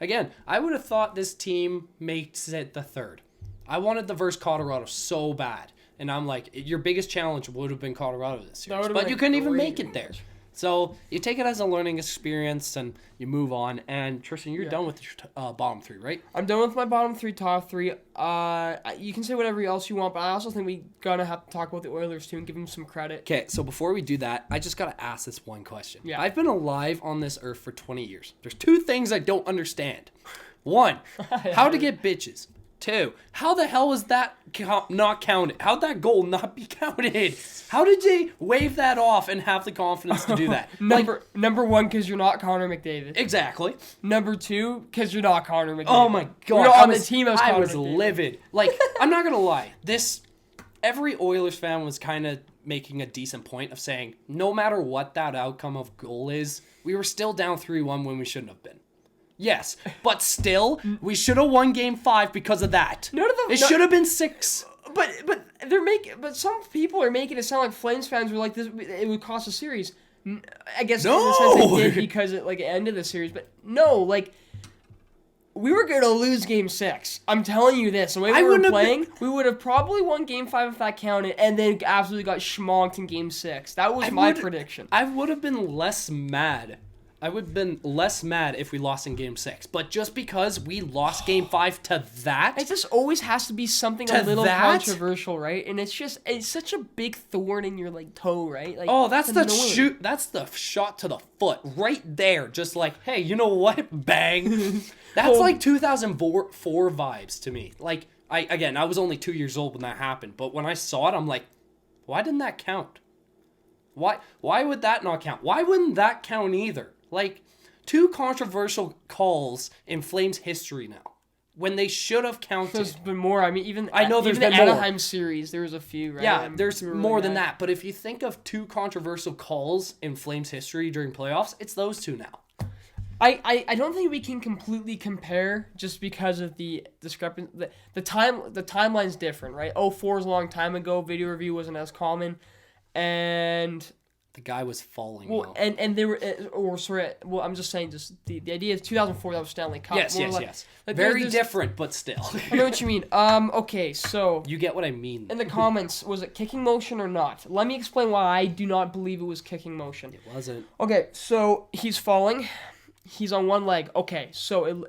S2: again, I would have thought this team makes it the third. I wanted the versus Colorado so bad. And I'm like, your biggest challenge would have been Colorado this year. But you couldn't even make it there. So you take it as a learning experience and you move on. And Tristan, you're done with your bottom 3, right?
S1: I'm done with my bottom 3, top 3. You can say whatever else you want, but I also think we gotta have to talk about the Oilers too and give them some credit.
S2: Okay, so before we do that, I just gotta ask this one question.
S1: Yeah.
S2: I've been alive on this earth for 20 years. There's 2 things I don't understand. 1, how to get bitches. 2, how the hell was that not counted? How'd that goal not be counted? How did they wave that off and have the confidence to do that?
S1: Number 1, because you're not Connor McDavid.
S2: Exactly.
S1: Number 2, because you're not Connor McDavid.
S2: Oh my god.
S1: You're on the team as Connor
S2: I was
S1: McDavid.
S2: livid. Like, I'm not gonna lie. Every Oilers fan was kind of making a decent point of saying, no matter what that outcome of goal is, we were still down 3-1 when we shouldn't have been. Yes, but still, we should have won Game 5 because of that. It should have been 6.
S1: But some people are making it sound like Flames fans were like, this. It would cost a series. I guess
S2: no!
S1: in the sense they did because it ended the series. But no, like, we were going to lose Game 6. I'm telling you this. The way we were playing, we would have probably won Game 5 if that counted, and then absolutely got schmonked in Game 6. That was my prediction.
S2: I would have been less mad. I would have been less mad if we lost in Game 6. But just because we lost Game 5 to that...
S1: It just always has to be something a little controversial, right? And it's such a big thorn in your, like, toe, right? Like,
S2: that's the shot to the foot right there. Just like, hey, you know what? Bang. That's like 2004 vibes to me. Like, I was only 2 years old when that happened. But when I saw it, I'm like, why didn't that count? Why would that not count? Why wouldn't that count either? Like, 2 controversial calls in Flames history now. when they should have counted.
S1: There's been more. I mean, even
S2: I know there's
S1: even
S2: been
S1: the
S2: more.
S1: Anaheim series, there was a few, right?
S2: Yeah,
S1: I'm
S2: there's
S1: really
S2: more than
S1: mad.
S2: that. But if you think of two controversial calls in Flames history during playoffs, it's those two now.
S1: I don't think we can completely compare just because of the discrepancy. The timeline's different, right? 04 is a long time ago. Video review wasn't as common, and
S2: The guy was falling.
S1: well,
S2: though.
S1: and they were, or sorry, well, I'm just saying, just the idea is 2004 that was Stanley Cup.
S2: yes.
S1: Like,
S2: Very
S1: there's-
S2: different, but still.
S1: I know what you mean. Okay, so
S2: You get what I mean.
S1: in the comments, was it kicking motion or not? Let me explain why I do not believe it was kicking motion.
S2: It wasn't.
S1: Okay, so he's falling. He's on one leg. Okay, so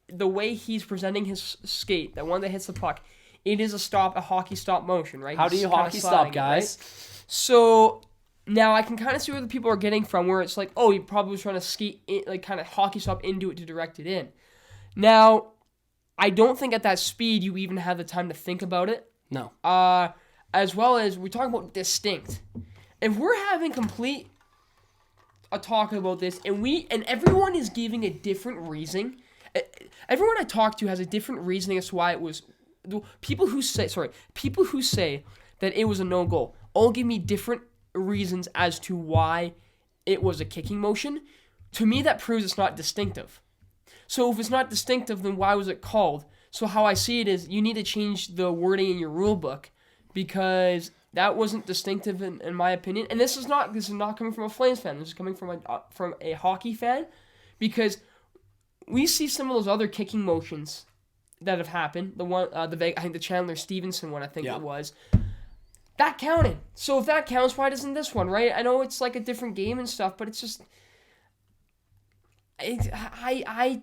S1: the way he's presenting his skate, that one that hits the puck, it is a hockey stop motion, right?
S2: How do
S1: He's
S2: you
S1: kinda
S2: hockey stop,
S1: sliding it,
S2: guys?
S1: right? So now I can kind of see where the people are getting from, where it's like, oh, he probably was trying to skate, like kind of hockey stop into it to direct it in. Now, I don't think at that speed you even have the time to think about it.
S2: No.
S1: As well as we're talking about distinct. If we're having complete a talk about this, and everyone is giving a different reason. Everyone I talk to has a different reasoning as to why it was. People who say that it was a no goal all give me different reasons as to why it was a kicking motion. To me, that proves it's not distinctive. So if it's not distinctive, then why was it called? So how I see it is you need to change the wording in your rule book, because that wasn't distinctive in my opinion. And this is not coming from a Flames fan. This is coming from a hockey fan, because we see some of those other kicking motions that have happened. The one, I think the Chandler Stevenson one, it was. That counted. So if that counts, why doesn't this one, right? I know it's like a different game and stuff, but it's just, I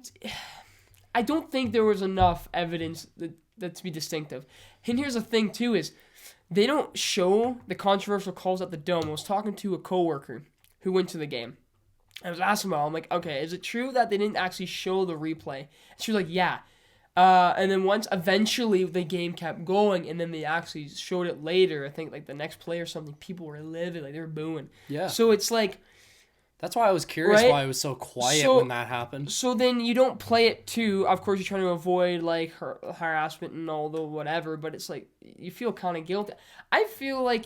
S1: don't think there was enough evidence that to be distinctive. And here's the thing too is, they don't show the controversial calls at the Dome. I was talking to a coworker who went to the game. I was asking about, I'm like, okay, is it true that they didn't actually show the replay? And she was like, yeah. And then eventually the game kept going, and then they actually showed it later. I think like the next play or something, people were livid, like they were booing.
S2: Yeah.
S1: So it's like,
S2: That's why I was curious
S1: Right?
S2: why it was so quiet when that happened.
S1: so then you don't play it too. Of course, you're trying to avoid like harassment and all the whatever, but it's like you feel kind of guilty. I feel like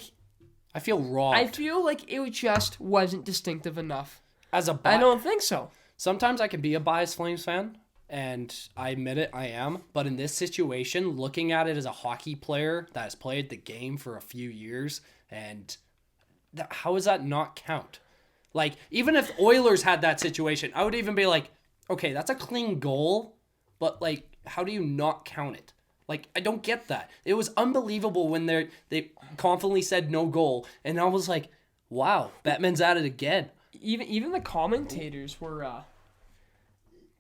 S2: robbed.
S1: it just wasn't distinctive enough.
S2: As a
S1: I don't think so.
S2: Sometimes I can be a biased Flames fan, and I admit it, I am. But in this situation, looking at it as a hockey player that has played the game for a few years, and how does that not count? Like, even if Oilers had that situation, I would even be like, okay, that's a clean goal, but, like, how do you not count it? Like, I don't get that. It was unbelievable when they confidently said no goal, and I was like, wow, Batman's at it again.
S1: Even the commentators were.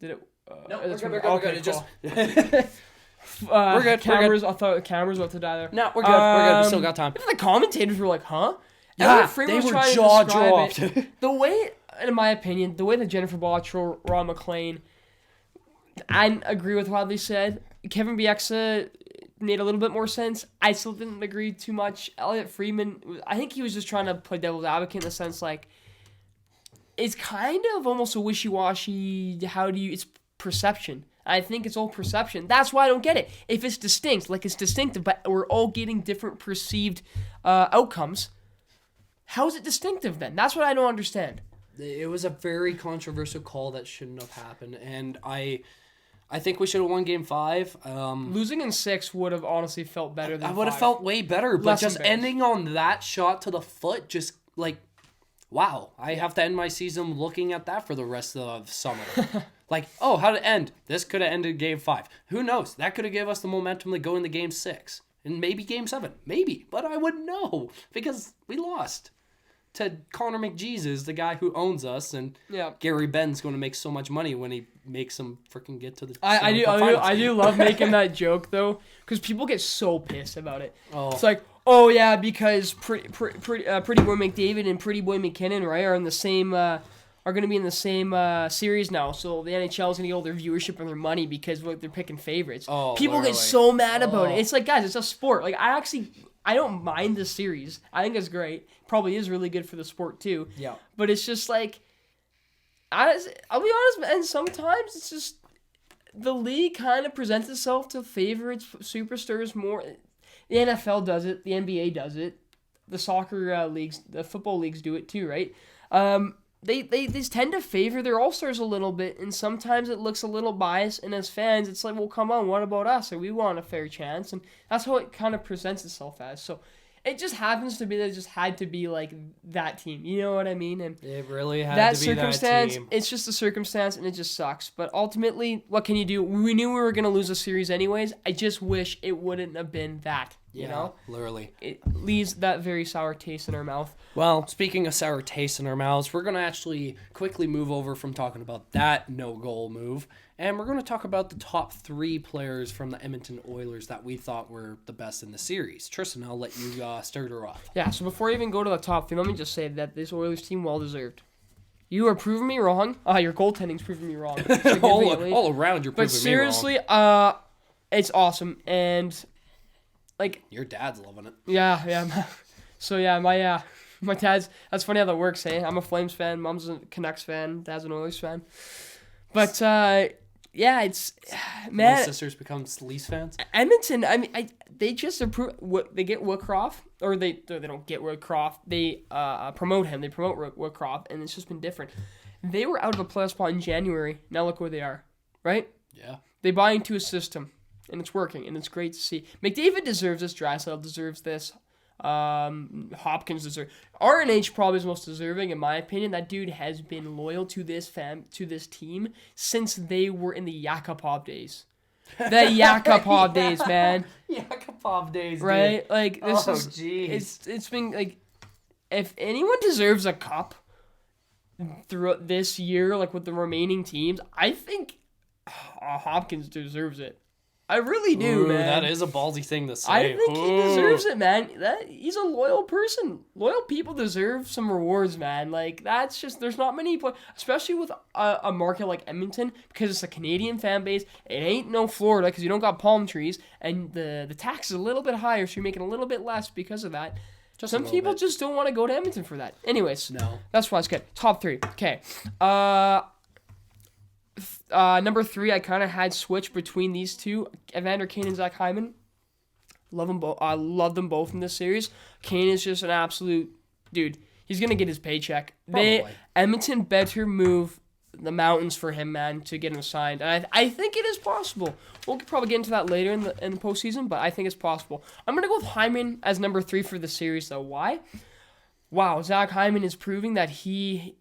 S1: Did it?
S2: No,
S1: that's
S2: we're
S1: what-
S2: good.
S1: okay,
S2: It just
S1: we're
S2: good.
S1: Cameras. I thought the cameras were about to die there.
S2: no, we're good. We're good. We still got time.
S1: Even the commentators were like, huh?
S2: Yeah,
S1: Elliot Freeman
S2: they
S1: was
S2: were
S1: trying to
S2: jaw
S1: describe
S2: dropped.
S1: it. The way, in my opinion, the way that Jennifer Botcher, Ron McLean, I didn't agree with what they said. Kevin Bieksa made a little bit more sense. I still didn't agree too much. Elliot Freeman, I think he was just trying to play devil's advocate in the sense like, it's kind of almost a wishy-washy, it's perception. I think it's all perception. That's why I don't get it. If it's distinct, like it's distinctive, but we're all getting different perceived outcomes, how is it distinctive then? That's what I don't understand.
S2: It was a very controversial call that shouldn't have happened, and I think we should have won Game 5.
S1: Losing in 6 would have honestly felt better than
S2: I would have
S1: 5.
S2: felt way better, but
S1: Less
S2: just
S1: embarrassed.
S2: ending on that shot to the foot, just like, wow, I have to end my season looking at that for the rest of the summer. Like, oh, how did it end? This could have ended Game 5. Who knows? That could have given us the momentum to go into Game 6. And maybe Game 7. Maybe. But I wouldn't know. Because we lost to Connor McJesus, the guy who owns us. And
S1: Yeah.
S2: Gary Ben's going to make so much money when he makes him freaking get to the
S1: I
S2: Stanley Cup Finals.
S1: do love making that joke though, because people get so pissed about it.
S2: Oh.
S1: It's like, oh yeah, because Pretty Boy McDavid and Pretty Boy McKinnon, right, are in the same are going to be in the same series now. So the NHL is going to get all their viewership and their money because they're picking favorites.
S2: Oh,
S1: people
S2: literally.
S1: get so mad about
S2: Oh.
S1: it. It's like, guys, it's a sport. Like I don't mind the series. I think it's great. Probably is really good for the sport too.
S2: Yeah.
S1: But it's just like, I'll be honest, and sometimes it's just the league kind of presents itself to favor its superstars more. The NFL does it. The NBA does it. The soccer leagues, the football leagues do it too, right? They tend to favor their all-stars a little bit, and sometimes it looks a little biased, and as fans, it's like, well, come on, what about us? Like, we want a fair chance, and that's how it kind of presents itself as. So it just happens to be that it just had to be, like, that team. You know what I mean? And
S2: it really had
S1: that
S2: to be
S1: circumstance,
S2: that team.
S1: it's just a circumstance, and it just sucks. But ultimately, what can you do? We knew we were going to lose a series anyways. I just wish it wouldn't have been that, you know?
S2: Literally.
S1: It leaves that very sour taste in our mouth.
S2: Well, speaking of sour taste in our mouths, we're going to actually quickly move over from talking about that no-goal move, and we're going to talk about the top 3 players from the Edmonton Oilers that we thought were the best in the series. Tristan, I'll let you start her off.
S1: Yeah, so before I even go to the top 3, let me just say that this Oilers team well-deserved. You are proving me wrong. Your goaltending's proving me wrong.
S2: all around, you're proving me wrong.
S1: But seriously, it's awesome, and like
S2: your dad's loving it.
S1: Yeah. So yeah, my dad's. That's funny how that works. Hey, I'm a Flames fan. Mom's a Canucks fan. Dad's an Oilers fan. But yeah, it's man.
S2: My sisters become Leafs fans.
S1: Edmonton. I mean, they just approve. They get Woodcroft, or they don't get Woodcroft. They promote him. They promote Woodcroft, and it's just been different. They were out of a playoff spot in January. Now look where they are. Right?
S2: Yeah.
S1: They buy into a system, and it's working, and it's great to see. McDavid deserves this. Draisaitl deserves this. Hopkins deserves. RNH probably is most deserving, in my opinion. That dude has been loyal to this team since they were in the Yakupov days. The Yakupov days, man.
S2: Yakupov days,
S1: right?
S2: Dude.
S1: Like this is.
S2: Jeez.
S1: It's been like, if anyone deserves a cup throughout this year, like with the remaining teams, I think Hopkins deserves it. I really do, man.
S2: That is a ballsy thing to say.
S1: I think he deserves it, man. He's a loyal person. Loyal people deserve some rewards, man. Like, that's just, there's not many, especially with a market like Edmonton, because it's a Canadian fan base. It ain't no Florida, because you don't got palm trees, and the tax is a little bit higher, so you're making a little bit less because of that. Some people just don't want to go to Edmonton for that. Anyways,
S2: no,
S1: that's why it's good. Top 3. Okay. Number 3, I kind of had switched between these two, Evander Kane and Zach Hyman. Love them both. I love them both in this series. Kane is just an absolute dude. He's gonna get his paycheck. Edmonton better move the mountains for him, man, to get him signed. And I think it is possible. We'll probably get into that later in the postseason, but I think it's possible. I'm gonna go with Hyman as number 3 for the series, though. Why? Wow, Zach Hyman is proving that he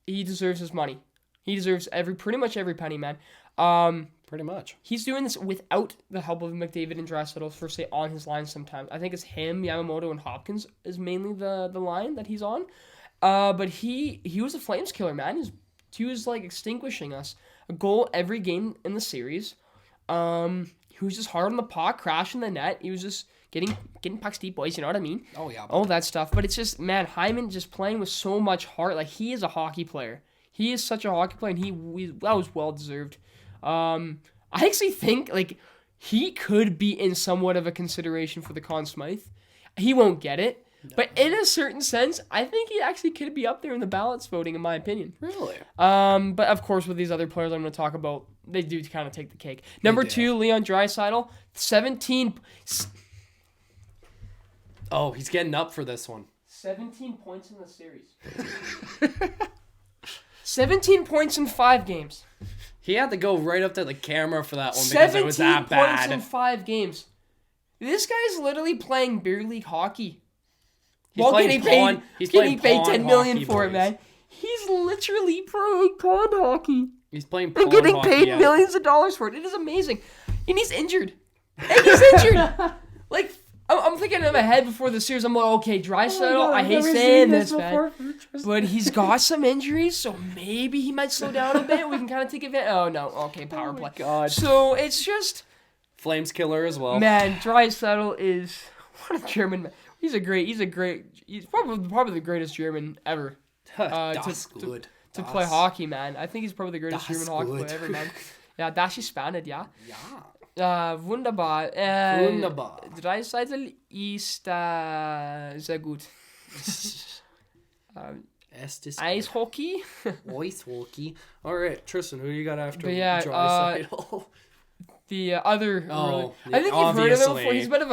S1: deserves his money. He deserves pretty much every penny, man.
S2: Pretty much.
S1: He's doing this without the help of McDavid and Draisaitl for, say, on his line sometimes. I think it's him, Yamamoto, and Hopkins is mainly the line that he's on. But he was a Flames killer, man. He was like extinguishing us. A goal every game in the series. He was just hard on the puck, crashing the net. He was just getting pucks deep, boys. You know what I mean?
S2: Oh yeah.
S1: All that stuff. But it's just, man, Hyman just playing with so much heart. Like, he is a hockey player. He is such a hockey player, and that was well deserved. I actually think like he could be in somewhat of a consideration for the Conn Smythe. He won't get it, but in a certain sense, I think he actually could be up there in the ballots voting, in my opinion.
S2: Really?
S1: But of course, with these other players I'm going to talk about, they do kind of take the cake. Number 2, Leon Draisaitl, 17.
S2: Oh, he's getting up for this one.
S1: 17 points in the series. 17 points in 5 games.
S2: He had to go right up to the camera for that one because it was that bad.
S1: 17 points in 5 games. This guy's literally playing beer league hockey.
S2: He's getting paid
S1: $10 million for it, man. He's literally playing pond hockey.
S2: He's playing pond
S1: hockey. And getting paid millions of dollars for it. It is amazing. And he's injured. Like, I'm thinking in my head before the series, I'm like, okay, Draisaitl, I hate saying this, man, but he's got some injuries, so maybe he might slow down a bit. We can kind of take advantage. Oh, no. Okay, power play.
S2: God.
S1: So it's just...
S2: Flames killer as well.
S1: Man, Draisaitl is... What a German man. He's probably the greatest German ever to play hockey, man. I think he's probably the greatest German hockey player ever, man. Ja, das ist spannend, ja. Wunderbar.
S2: Wunderbar.
S1: Draisaitl ist sehr gut.
S2: Estes.
S1: Ice hockey.
S2: Ice hockey. All right, Tristan, who you got after
S1: Draisaitl? The other, I think you've heard of him before. He's a bit of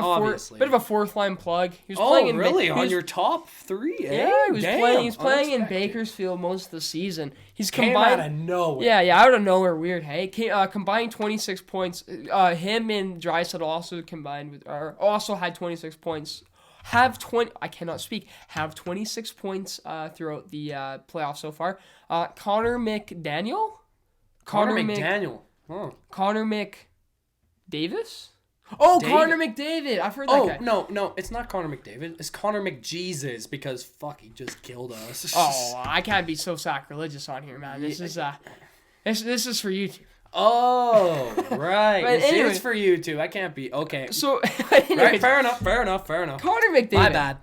S1: a fourth line plug. He was playing in
S2: on your top three?
S1: Yeah, he was playing in Bakersfield most of the season. He's
S2: came out of nowhere.
S1: Yeah, out of nowhere. Weird. Hey, combined 26 points. Him and Draisaitl also had 26 points. Have 26 points throughout the playoffs so far. Connor McDaniel.
S2: Huh.
S1: Connor McDavis? Oh,
S2: David.
S1: Connor McDavid. I've heard that guy.
S2: No, it's not Connor McDavid. It's Connor McJesus because he just killed us.
S1: Oh, I can't be so sacrilegious on here, man. This is this is for YouTube.
S2: Oh, right.
S1: Anyway,
S2: it's for YouTube. I can't be okay.
S1: So,
S2: right, fair enough.
S1: Connor McDavid.
S2: My bad.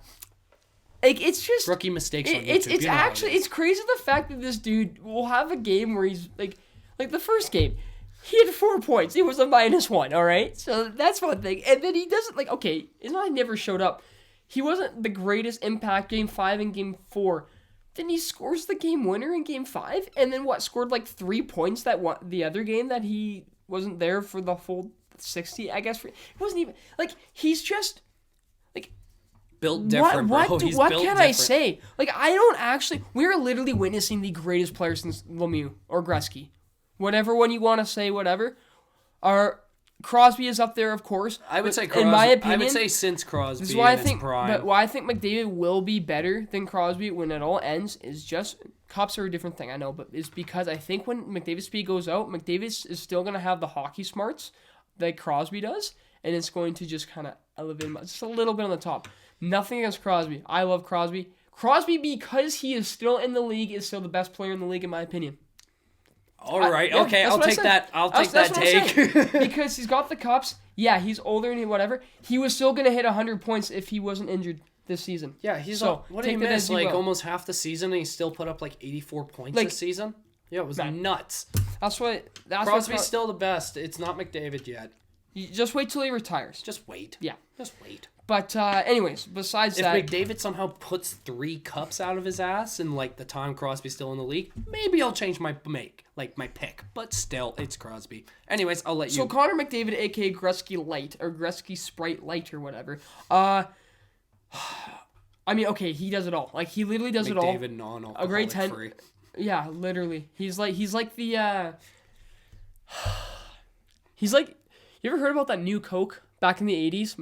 S1: Like, it's just
S2: rookie mistakes on YouTube.
S1: It's actually it's crazy the fact that this dude will have a game where he's like the first game. He had 4 points. He was a -1, all right? So that's one thing. And then he doesn't, it's not he never showed up. He wasn't the greatest impact Game 5 and Game 4. Then he scores the game winner in Game 5. And then scored 3 points the other game that he wasn't there for the full 60, I guess. It wasn't even, he's just,
S2: built different, bro.
S1: What can I say? We're literally witnessing the greatest player since Lemieux or Gretzky. Whatever one you want to say, whatever. Crosby is up there, of course.
S2: I would say Crosby.
S1: In my opinion,
S2: I would say since Crosby.
S1: This is why
S2: I
S1: think McDavid will be better than Crosby when it all ends is just cups are a different thing, I know, but it's because I think when McDavid's speed goes out, McDavid is still gonna have the hockey smarts that Crosby does, and it's going to just kind of elevate him just a little bit on the top. Nothing against Crosby. I love Crosby. Crosby, because he is still in the league, is still the best player in the league in my opinion.
S2: All right, okay, I'll take that. I'll take that take.
S1: Because he's got the cups. Yeah, he's older and whatever. He was still gonna hit 100 points if he wasn't injured this season.
S2: Yeah, what did he miss? Almost half the season, and he still put up 84 points this season. Yeah, it was nuts. Crosby's still the best. It's not McDavid yet.
S1: You just wait till he retires.
S2: Just wait.
S1: Yeah,
S2: just wait.
S1: But anyways, besides that,
S2: if McDavid somehow puts 3 cups out of his ass in the time Crosby's still in the league, maybe I'll change my pick. But still, it's Crosby. Anyways, I'll let you.
S1: So Connor McDavid, aka Gretzky Light or Gretzky Sprite Light or whatever. I mean, okay, he does it all. He literally does it all.
S2: McDavid non-alcoholic
S1: a great 10.
S2: Free.
S1: Yeah, literally. He's like the. He's like. You ever heard about that new Coke back in the 80s?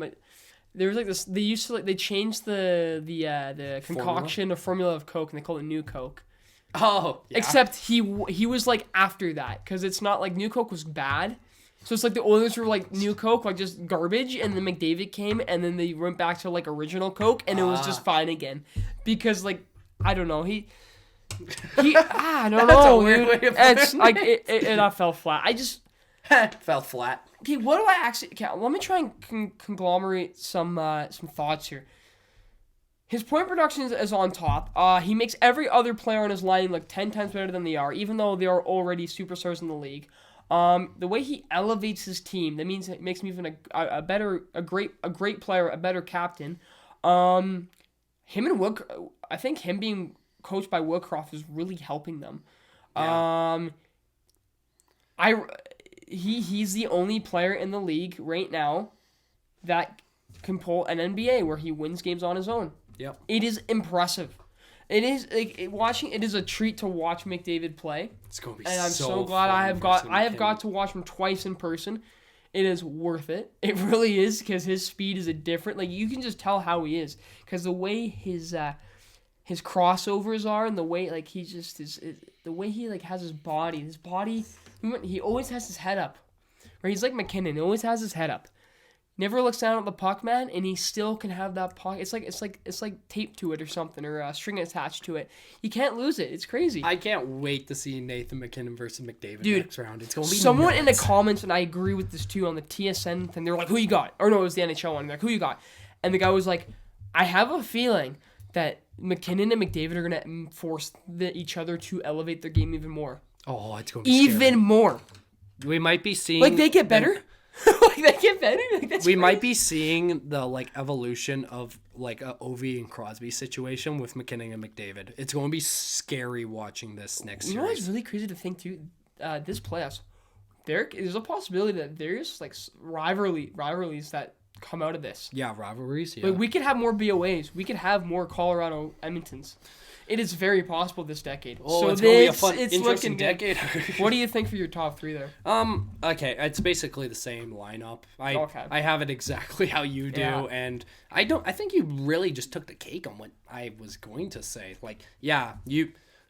S1: There was this. They used to they changed the concoction, formula of Coke, and they called it New Coke.
S2: Oh, yeah.
S1: Except he was after that, because it's not New Coke was bad, so it's the Oilers were New Coke just garbage, and then McDavid came, and then they went back to original Coke, and it was just fine again, because I don't know he I don't
S2: That's
S1: know.
S2: A weird way of
S1: it's it I fell flat. I just
S2: fell flat.
S1: Okay, what do I actually... Okay, let me try and conglomerate some thoughts here. His point production is on top. He makes every other player on his line 10 times better than they are, even though they are already superstars in the league. The way he elevates his team, that means it makes him even a great player, a better captain. Him and Wood, I think him being coached by Woodcroft is really helping them.
S2: Yeah.
S1: He's the only player in the league right now that can pull an NBA where he wins games on his own.
S2: Yep.
S1: It is impressive. It is it is a treat to watch McDavid play.
S2: It's going to be
S1: and I'm so glad I have got to watch him twice in person. It is worth it. It really is, because his speed is a different. You can just tell how he is, because the way his crossovers are, and the way he just is, the way he has his body. He always has his head up. Right? He's like McKinnon. He always has his head up. Never looks down at the puck, man, and he still can have that puck. It's like tape to it or something, or a string attached to it. You can't lose it. It's crazy.
S2: I can't wait to see Nathan McKinnon versus McDavid next round. It's going to be
S1: someone
S2: nuts.
S1: in the comments, and I agree with this too, on the TSN thing. They were like, "Who you got?" Or no, it was the NHL one. They're like, "Who you got?" And the guy was like, "I have a feeling that McKinnon and McDavid are going to force each other to elevate their game even more."
S2: Oh, it's going to be scary.
S1: Even more.
S2: We might be seeing...
S1: they get better. Like, they get better. Like, that's
S2: We
S1: crazy.
S2: might be seeing the like evolution of like a Ovi and Crosby situation with McKinnon and McDavid. It's going to be scary watching this next
S1: You know what's
S2: series.
S1: really crazy to think too? This playoffs, there's a possibility that there's like rivalries that come out of this.
S2: Yeah, rivalries. Yeah.
S1: Like, we could have more BOAs. We could have more Colorado Edmontons. It is very possible this decade.
S2: Oh,
S1: so
S2: it's going to be a
S1: it's
S2: fun,
S1: it's
S2: interesting
S1: looking good.
S2: decade.
S1: What do you think for your top three there?
S2: Okay, it's basically the same lineup.
S1: Okay.
S2: I have it exactly how you do,
S1: Yeah.
S2: and I think you really just took the cake on what I was going to say. Like, yeah,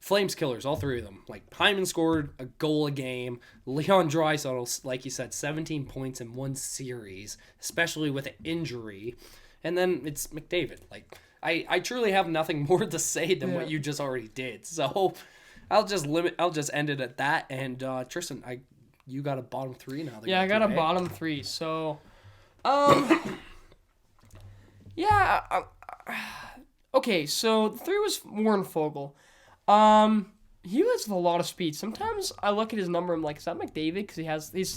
S2: Flames killers, all three of them. Like, Hyman scored a goal a game. Leon Draisaitl, like you said, 17 points in one series, especially with an injury. And then it's McDavid. Like, I truly have nothing more to say than what you just already did. So I'll just end it at that. And Tristan, you got a bottom three now.
S1: Yeah, I got a bottom three. So, yeah. Okay, so the three was Warren Fogle. He has a lot of speed. Sometimes I look at his number, I'm like, is that McDavid? Because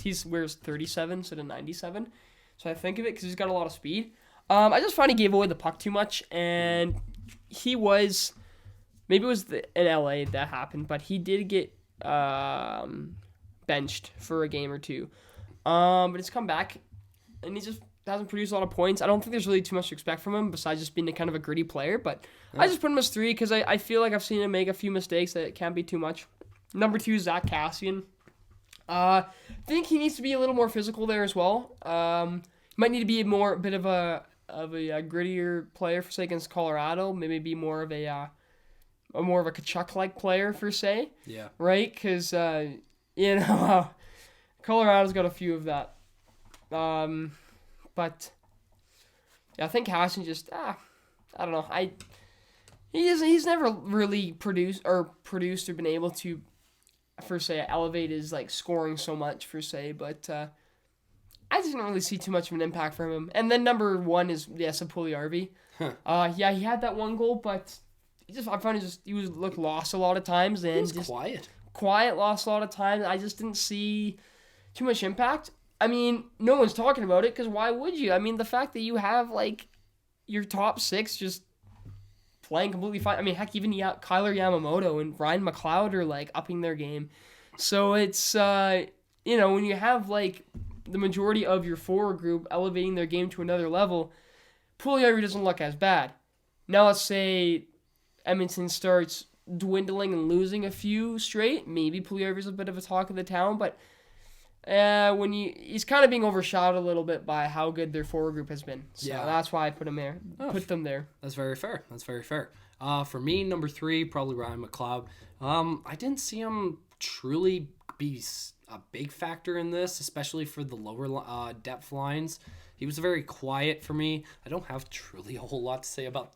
S1: he wears 37 instead of 97. So I think of it because he's got a lot of speed. I just found he gave away the puck too much, and he was, maybe it was in LA that happened, but he did get benched for a game or two. But he's come back, and he just hasn't produced a lot of points. I don't think there's really too much to expect from him besides just being a kind of a gritty player, but I just put him as 3 because I feel like I've seen him make a few mistakes that it can't be too much. Number 2 is Zach Kassian. I think he needs to be a little more physical there as well. Might need to be a bit of a grittier player for say against Colorado. Maybe be more of a Kachuk-like player for say.
S2: Yeah.
S1: Right, because Colorado's got a few of that. But yeah, I think Kassian just I don't know. He's never really produced or been able to for say elevate his like scoring so much for say, but I just didn't really see too much of an impact from him. And then number 1 is Puljujärvi. Yeah, he had that one goal, but I found he was lost a lot of times and
S2: He was
S1: just
S2: quiet.
S1: lost a lot of times. I just didn't see too much impact. I mean, no one's talking about it because why would you? I mean, the fact that you have like your top 6 just playing completely fine. I mean, heck, even Kyler Yamamoto and Ryan McLeod are like upping their game. So it's when you have like the majority of your forward group elevating their game to another level, Puljujärvi doesn't look as bad. Now let's say Edmonton starts dwindling and losing a few straight. Maybe Puljujärvi's a bit of a talk of the town, but he's kind of being overshadowed a little bit by how good their forward group has been. So that's why I put him there. Put them there.
S2: That's very fair. For me, number 3, probably Ryan McLeod. I didn't see him truly be a big factor in this, especially for the lower depth lines. He was very quiet for me. I don't have truly a whole lot to say about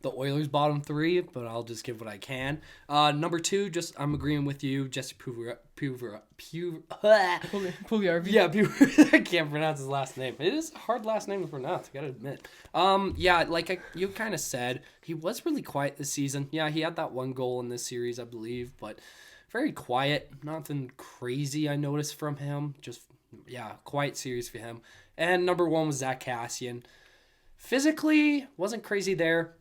S2: the Oilers' bottom 3, but I'll just give what I can. Number 2, I'm agreeing with you, Jesse
S1: Puljujärvi.
S2: Yeah, I can't pronounce his last name. It is a hard last name to pronounce, I gotta admit. You kind of said, he was really quiet this season. Yeah, he had that one goal in this series, I believe, but very quiet. Nothing crazy I noticed from him. Just, quiet series for him. And number 1 was Zach Kassian. Physically, wasn't crazy there.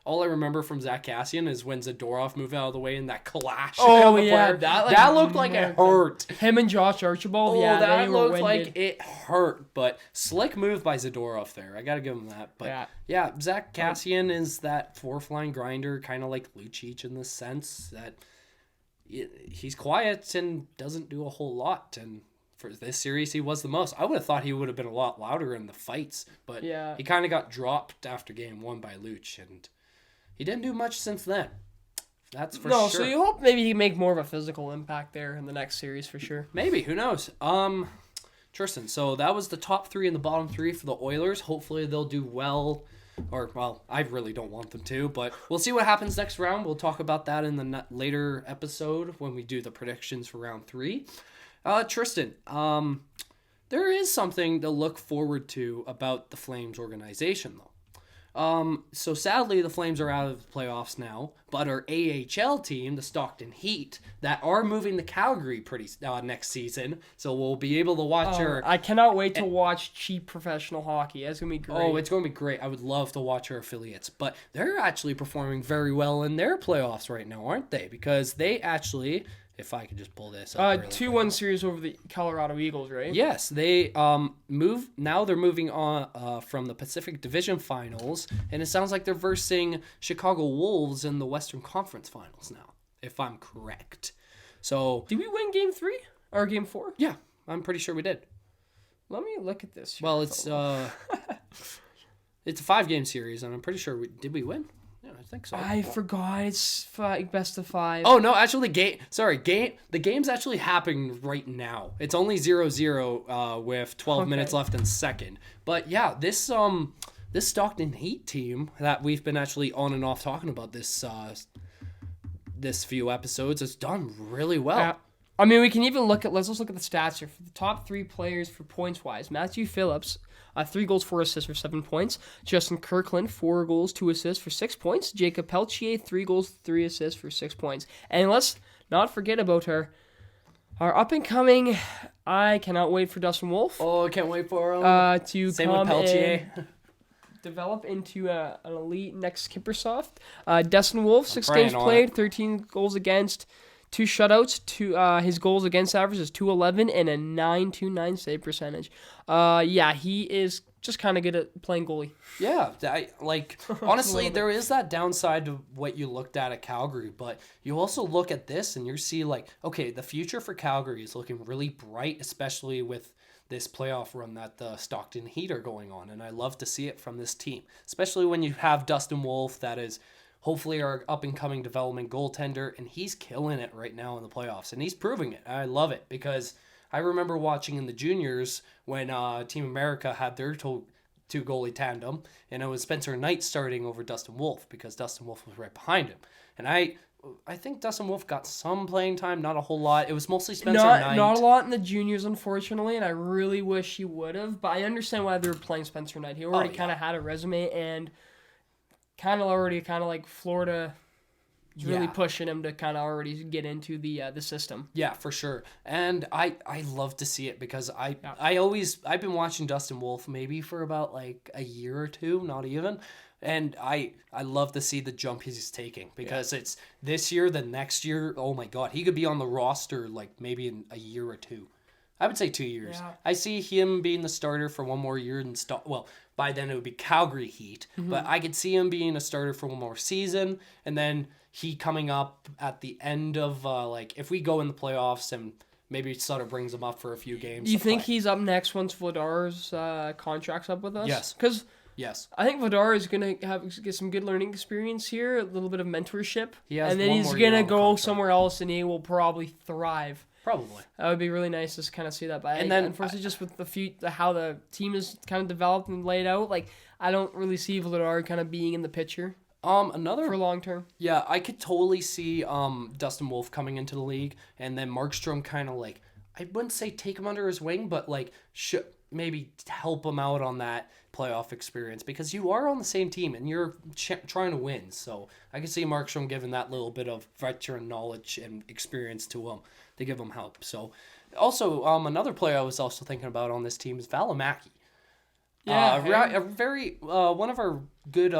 S2: All I remember from Zach Kassian is when Zadorov moved out of the way and that clash.
S1: Oh, yeah. That
S2: looked like it hurt.
S1: Him and Josh Archibald,
S2: that looked like it hurt. But slick move by Zadorov there. I got to give him that. But Zach Kassian is that fourth line grinder, kind of like Lucic in the sense that he's quiet and doesn't do a whole lot. And for this series, he was the most. I would have thought he would have been a lot louder in the fights, but he kind of got dropped after game 1 by Luch, and he didn't do much since then. That's for sure.
S1: So you hope maybe he can make more of a physical impact there in the next series for sure.
S2: Maybe, who knows? Tristan, so that was the top 3 and the bottom 3 for the Oilers. Hopefully they'll do well. I really don't want them to, but we'll see what happens next round. We'll talk about that in the later episode when we do the predictions for round 3. Tristan, there is something to look forward to about the Flames organization, though. So sadly, the Flames are out of the playoffs now, but our AHL team, the Stockton Heat, that are moving to Calgary next season, so we'll be able to watch
S1: I cannot wait to watch cheap professional hockey. It's gonna be great.
S2: Oh, it's going to be great. I would love to watch our affiliates, but they're actually performing very well in their playoffs right now, aren't they? Because they actually, if I could just pull this up really
S1: 2-1 series over the Colorado Eagles, right?
S2: Yes, they they're moving on from the Pacific Division Finals, and it sounds like they're versing Chicago Wolves in the Western Conference Finals now, if I'm correct. So,
S1: did we win Game 3 or Game 4?
S2: Yeah, I'm pretty sure we did.
S1: Let me look at this.
S2: Well, it's it's a 5-game series, and I'm pretty sure did we win? Yeah, I think so.
S1: I forgot it's best of 5.
S2: Oh no, actually, the game's actually happening right now. It's only 0-0 with 12 minutes left in second. But yeah, this Stockton Heat team that we've been actually on and off talking about this few episodes has done really well.
S1: I mean, we can even let's just look at the stats here. For the top 3 players for points-wise, Matthew Phillips, 3 goals, 4 assists for 7 points. Justin Kirkland, 4 goals, 2 assists for 6 points. Jacob Peltier, 3 goals, 3 assists for 6 points. And let's not forget about our up-and-coming, I cannot wait for Dustin Wolf.
S2: Oh, I can't wait for him.
S1: To
S2: Same
S1: come
S2: with Peltier.
S1: and develop into an elite next Kippersoft. Dustin Wolf, 6 games
S2: on
S1: played,
S2: it.
S1: 13 goals against, 2 shutouts. His goals against average is .211 and a .929 save percentage. He is just kind of good at playing goalie.
S2: Yeah, honestly, there is that downside to what you looked at Calgary, but you also look at this and you see okay, the future for Calgary is looking really bright, especially with this playoff run that the Stockton Heat are going on, and I love to see it from this team, especially when you have Dustin Wolf, that is hopefully our up-and-coming development goaltender, and he's killing it right now in the playoffs, and he's proving it. I love it because I remember watching in the juniors when Team America had their two goalie tandem, and it was Spencer Knight starting over Dustin Wolf because Dustin Wolf was right behind him. And I think Dustin Wolf got some playing time, not a whole lot. It was mostly Spencer Knight.
S1: Not a lot in the juniors, unfortunately, and I really wish he would have, but I understand why they were playing Spencer Knight. He already kind of had a resume, and kind of like Florida is really pushing him to kind of already get into the system.
S2: Yeah, for sure. And I love to see it because I've been watching Dustin Wolf maybe for about a year or two, not even. And I love to see the jump he's taking because it's this year, the next year, oh my God, he could be on the roster maybe in a year or two. I would say 2 years. Yeah. I see him being the starter for one more year and by then it would be Calgary Heat, but I could see him being a starter for one more season, and then he coming up at the end of if we go in the playoffs and maybe Sutter brings him up for a few games.
S1: You think he's up next once Vladar's contract's up with us?
S2: Yes.
S1: Because
S2: yes,
S1: I think Vladar is gonna get some good learning experience here, a little bit of mentorship,
S2: and
S1: then he's gonna go somewhere else, and he will probably thrive.
S2: Probably.
S1: That would be really nice to kind of see that. But unfortunately, just with how the team is kind of developed and laid out, I don't really see Vladar kind of being in the picture. For long term.
S2: Yeah, I could totally see Dustin Wolf coming into the league, and then Markstrom kind of I wouldn't say take him under his wing, but maybe help him out on that playoff experience because you are on the same team and you're trying to win. So I can see Markstrom giving that little bit of veteran knowledge and experience to him to give him help. So also another player I was also thinking about on this team is Valimaki. A very one of our good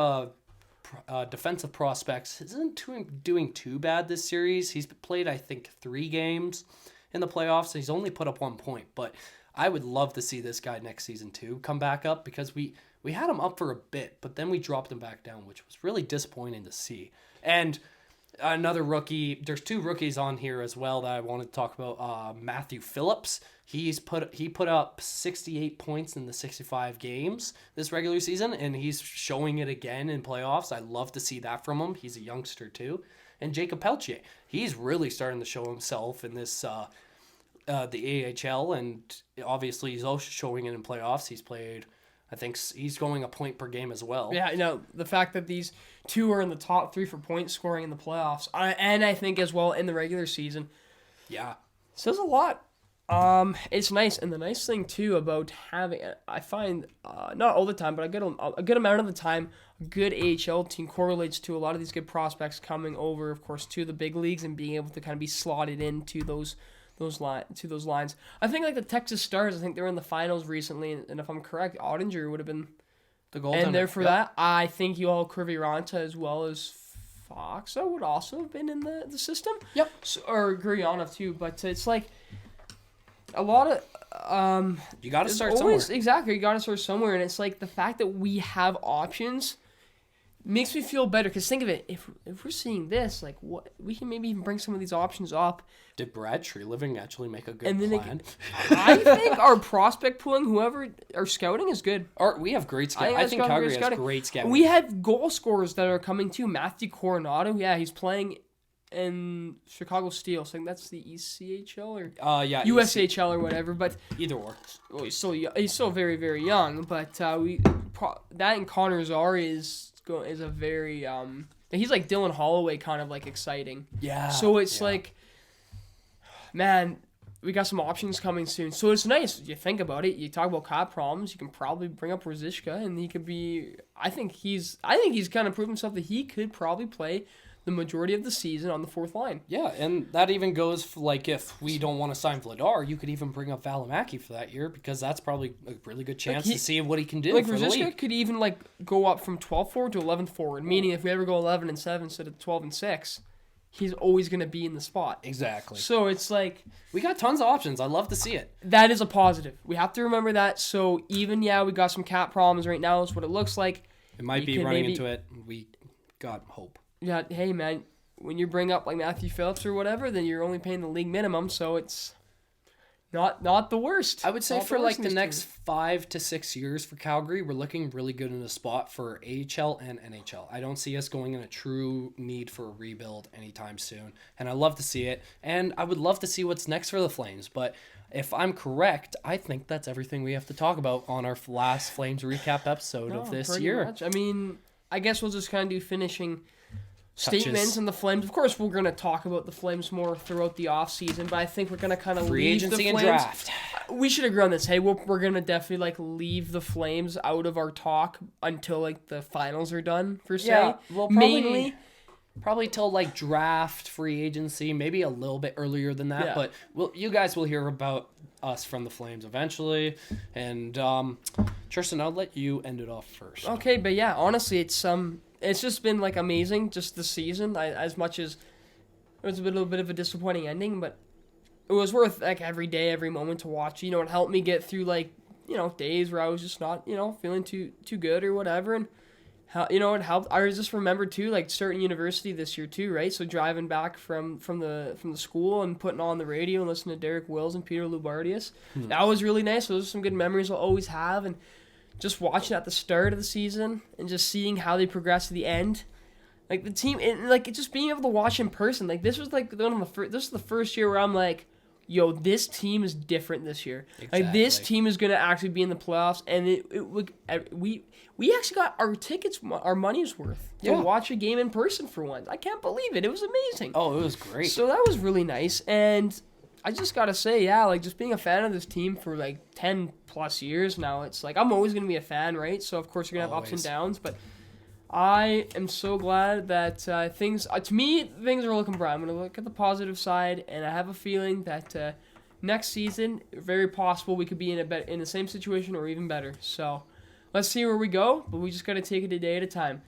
S2: defensive prospects isn't doing too bad this series. He's played, I think, 3 games in the playoffs. He's only put up 1 point, but I would love to see this guy next season too come back up because we had him up for a bit, but then we dropped him back down, which was really disappointing to see. And another rookie, there's 2 rookies on here as well that I wanted to talk about. Matthew Phillips, he put up 68 points in the 65 games this regular season, and he's showing it again in playoffs. I love to see that from him. He's a youngster too. And Jacob Peltier, he's really starting to show himself in this the AHL, and obviously he's also showing it in playoffs. He's played, I think he's going a point per game as well.
S1: Yeah, the fact that these 2 are in the top 3 for point scoring in the playoffs, and I think as well in the regular season, says a lot. It's nice, and the nice thing too about having, I find not all the time, but a good amount of the time, good AHL team correlates to a lot of these good prospects coming over, of course, to the big leagues and being able to kind of be slotted into those lines. I think like the Texas Stars, I think they were in the finals recently, and if I'm correct, Ottinger would have been
S2: The goaltender.
S1: and there for that. I think Joel Kriviranta as well as Foxa would also have been in the system.
S2: Yep.
S1: So, or Guryanov too, but it's like a lot of
S2: You got to
S1: it's
S2: start
S1: always,
S2: somewhere.
S1: Exactly, you got to start somewhere, and it's like the fact that we have options makes me feel better. Because think of it, if we're seeing this, like what we can maybe even bring some of these options up.
S2: Did Brad Treliving actually make a good
S1: And then
S2: plan?
S1: I think our prospect pooling, whoever our scouting is good.
S2: We have great scouting.
S1: think
S2: I
S1: it's
S2: think
S1: got
S2: Calgary
S1: great
S2: has
S1: scouting.
S2: great scouting.
S1: We have goal scorers that are coming too. Matthew Coronado, yeah, he's playing in Chicago Steel. So I think that's the ECHL or
S2: yeah,
S1: USHL or whatever. But
S2: either or.
S1: well, he's still very, very young. But that and Connor Zari is a very he's like Dylan Holloway kind of like exciting.
S2: Yeah.
S1: So it's like, man, we got some options coming soon. So it's nice. You think about it. You talk about cap problems. You can probably bring up Ruzicka, and he could be. I think he's kind of proven himself that he could probably play the majority of the season on the fourth line.
S2: Yeah, and that even goes for, like, if we don't want to sign Vladar, you could even bring up Valimaki for that year, because that's probably a really good chance to see what he can do
S1: Like
S2: for the
S1: Ruzicka
S2: league.
S1: could even like go up from 12th forward to 11th forward, meaning if we ever go 11-7 instead of 12-6, he's always going to be in the spot.
S2: Exactly.
S1: So it's like
S2: We got tons of options. I love to see it.
S1: that is a positive. We have to remember that. So even we got some cap problems right now. Is what it looks like.
S2: It might
S1: We
S2: be
S1: can
S2: running
S1: maybe-
S2: into it. We got hope.
S1: Yeah, hey man, when you bring up like Matthew Phillips or whatever, then you're only paying the league minimum, so it's not the worst.
S2: I would say
S1: Not
S2: for
S1: worst
S2: like
S1: in
S2: the
S1: this
S2: next
S1: team.
S2: 5 to 6 years for Calgary, we're looking really good in a spot for AHL and NHL. I don't see us going in a true need for a rebuild anytime soon, and I love to see it, and I would love to see what's next for the Flames, but if I'm correct, I think that's everything we have to talk about on our last Flames recap episode of this
S1: Pretty
S2: year.
S1: much. I mean, I guess we'll just kind of do finishing
S2: Touches.
S1: statements and the Flames. Of course, we're going to talk about the Flames more throughout the offseason, but I think we're going to kind of
S2: Free
S1: leave
S2: agency
S1: the
S2: and
S1: Flames.
S2: draft.
S1: We should agree on this. Hey, we're going to definitely like leave the Flames out of our talk until like the finals are done, per se.
S2: Yeah, well,
S1: mainly.
S2: Probably till like draft, free agency, maybe a little bit earlier than that.
S1: Yeah.
S2: But you guys will hear about us from the Flames eventually. And Tristan, I'll let you end it off first.
S1: Okay, but yeah, honestly, it's just been like amazing just this season. As much as it was a little bit of a disappointing ending, but it was worth like every day, every moment to watch. You know, it helped me get through like days where I was just not feeling too good or whatever, and how it helped. I just remembered too, like starting university this year too, right? So driving back from the school and putting on the radio and listening to Derek Wills and Peter Loubardias. That was really nice. Those are some good memories I'll always have, and just watching at the start of the season and just seeing how they progress to the end, like the team, and like just being able to watch in person. Like this was like this is the first year where I'm like, yo, this team is different this year. Like this
S2: Exactly.
S1: team is gonna actually be in the playoffs, and we actually got our tickets, our money's worth to watch a game in person for once. I can't believe it. It was amazing.
S2: Oh, it was great.
S1: So that was really nice, and I just gotta say, like just being a fan of this team for like 10 plus years now, it's like I'm always gonna be a fan, right? So of course you're gonna have ups and
S2: Always.
S1: downs, but I am so glad that things to me things are looking bright. I'm gonna look at the positive side, and I have a feeling that next season, very possible we could be in the same situation or even better. So let's see where we go, but we just gotta take it a day at a time.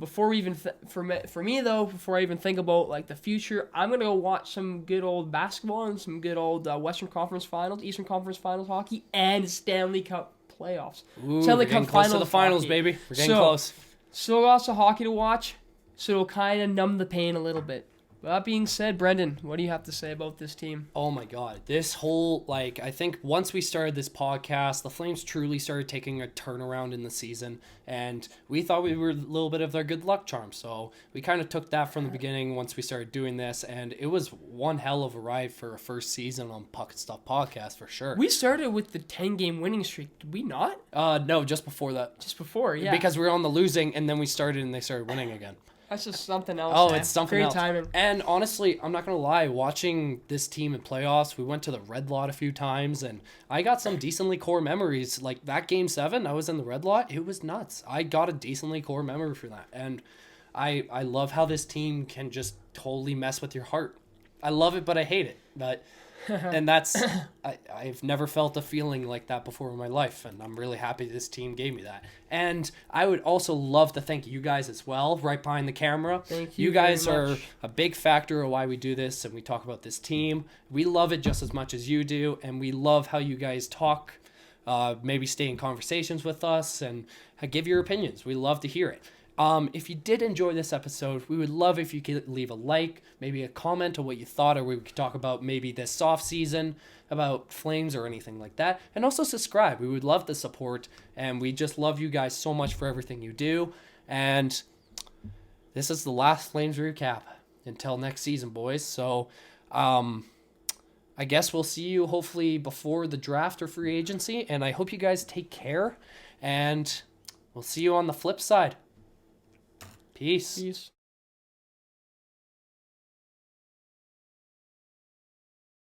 S1: Before we even for me though, before I even think about like the future, I'm gonna go watch some good old basketball and some good old Western Conference Finals, Eastern Conference Finals hockey, and Stanley Cup playoffs.
S2: Ooh,
S1: Stanley
S2: we're getting
S1: Cup
S2: close to
S1: Finals
S2: the finals,
S1: hockey.
S2: baby. We're getting
S1: So-
S2: close.
S1: Still lots of hockey to watch, so it'll kind of numb the pain a little bit. With that being said, Brendan, what do you have to say about this team?
S2: Oh my God. This whole, like, I think once we started this podcast, the Flames truly started taking a turnaround in the season, and we thought we were a little bit of their good luck charm. So we kind of took that from the beginning once we started doing this, and it was one hell of a ride for a first season on Puck and Stuff Podcast for sure.
S1: We started with the 10-game winning streak, did we not?
S2: No, just before that.
S1: Just before, yeah.
S2: Because we were on the losing, and then we started and they started winning again.
S1: That's just something else.
S2: Oh,
S1: man.
S2: it's something
S1: Great
S2: else.
S1: timing.
S2: And honestly, I'm not going to lie, watching this team in playoffs, we went to the Red Lot a few times, and I got some decently core memories. Like that Game 7, I was in the Red Lot. It was nuts. I got a decently core memory for that. And I love how this team can just totally mess with your heart. I love it, but I hate it. But and that's I've never felt a feeling like that before in my life, and I'm really happy this team gave me that. And I would also love to thank you guys as well, right behind the camera.
S1: Thank you.
S2: You guys
S1: very
S2: are
S1: much.
S2: a big factor of why we do this, and we talk about this team. We love it just as much as you do, and we love how you guys talk, maybe stay in conversations with us, and give your opinions. We love to hear it. If you did enjoy this episode, we would love if you could leave a like, maybe a comment on what you thought, or we could talk about maybe this off season, about Flames or anything like that. And also subscribe. We would love the support, and we just love you guys so much for everything you do. And this is the last Flames recap until next season, boys. So I guess we'll see you hopefully before the draft or free agency, and I hope you guys take care, and we'll see you on the flip side. Peace.
S1: Peace.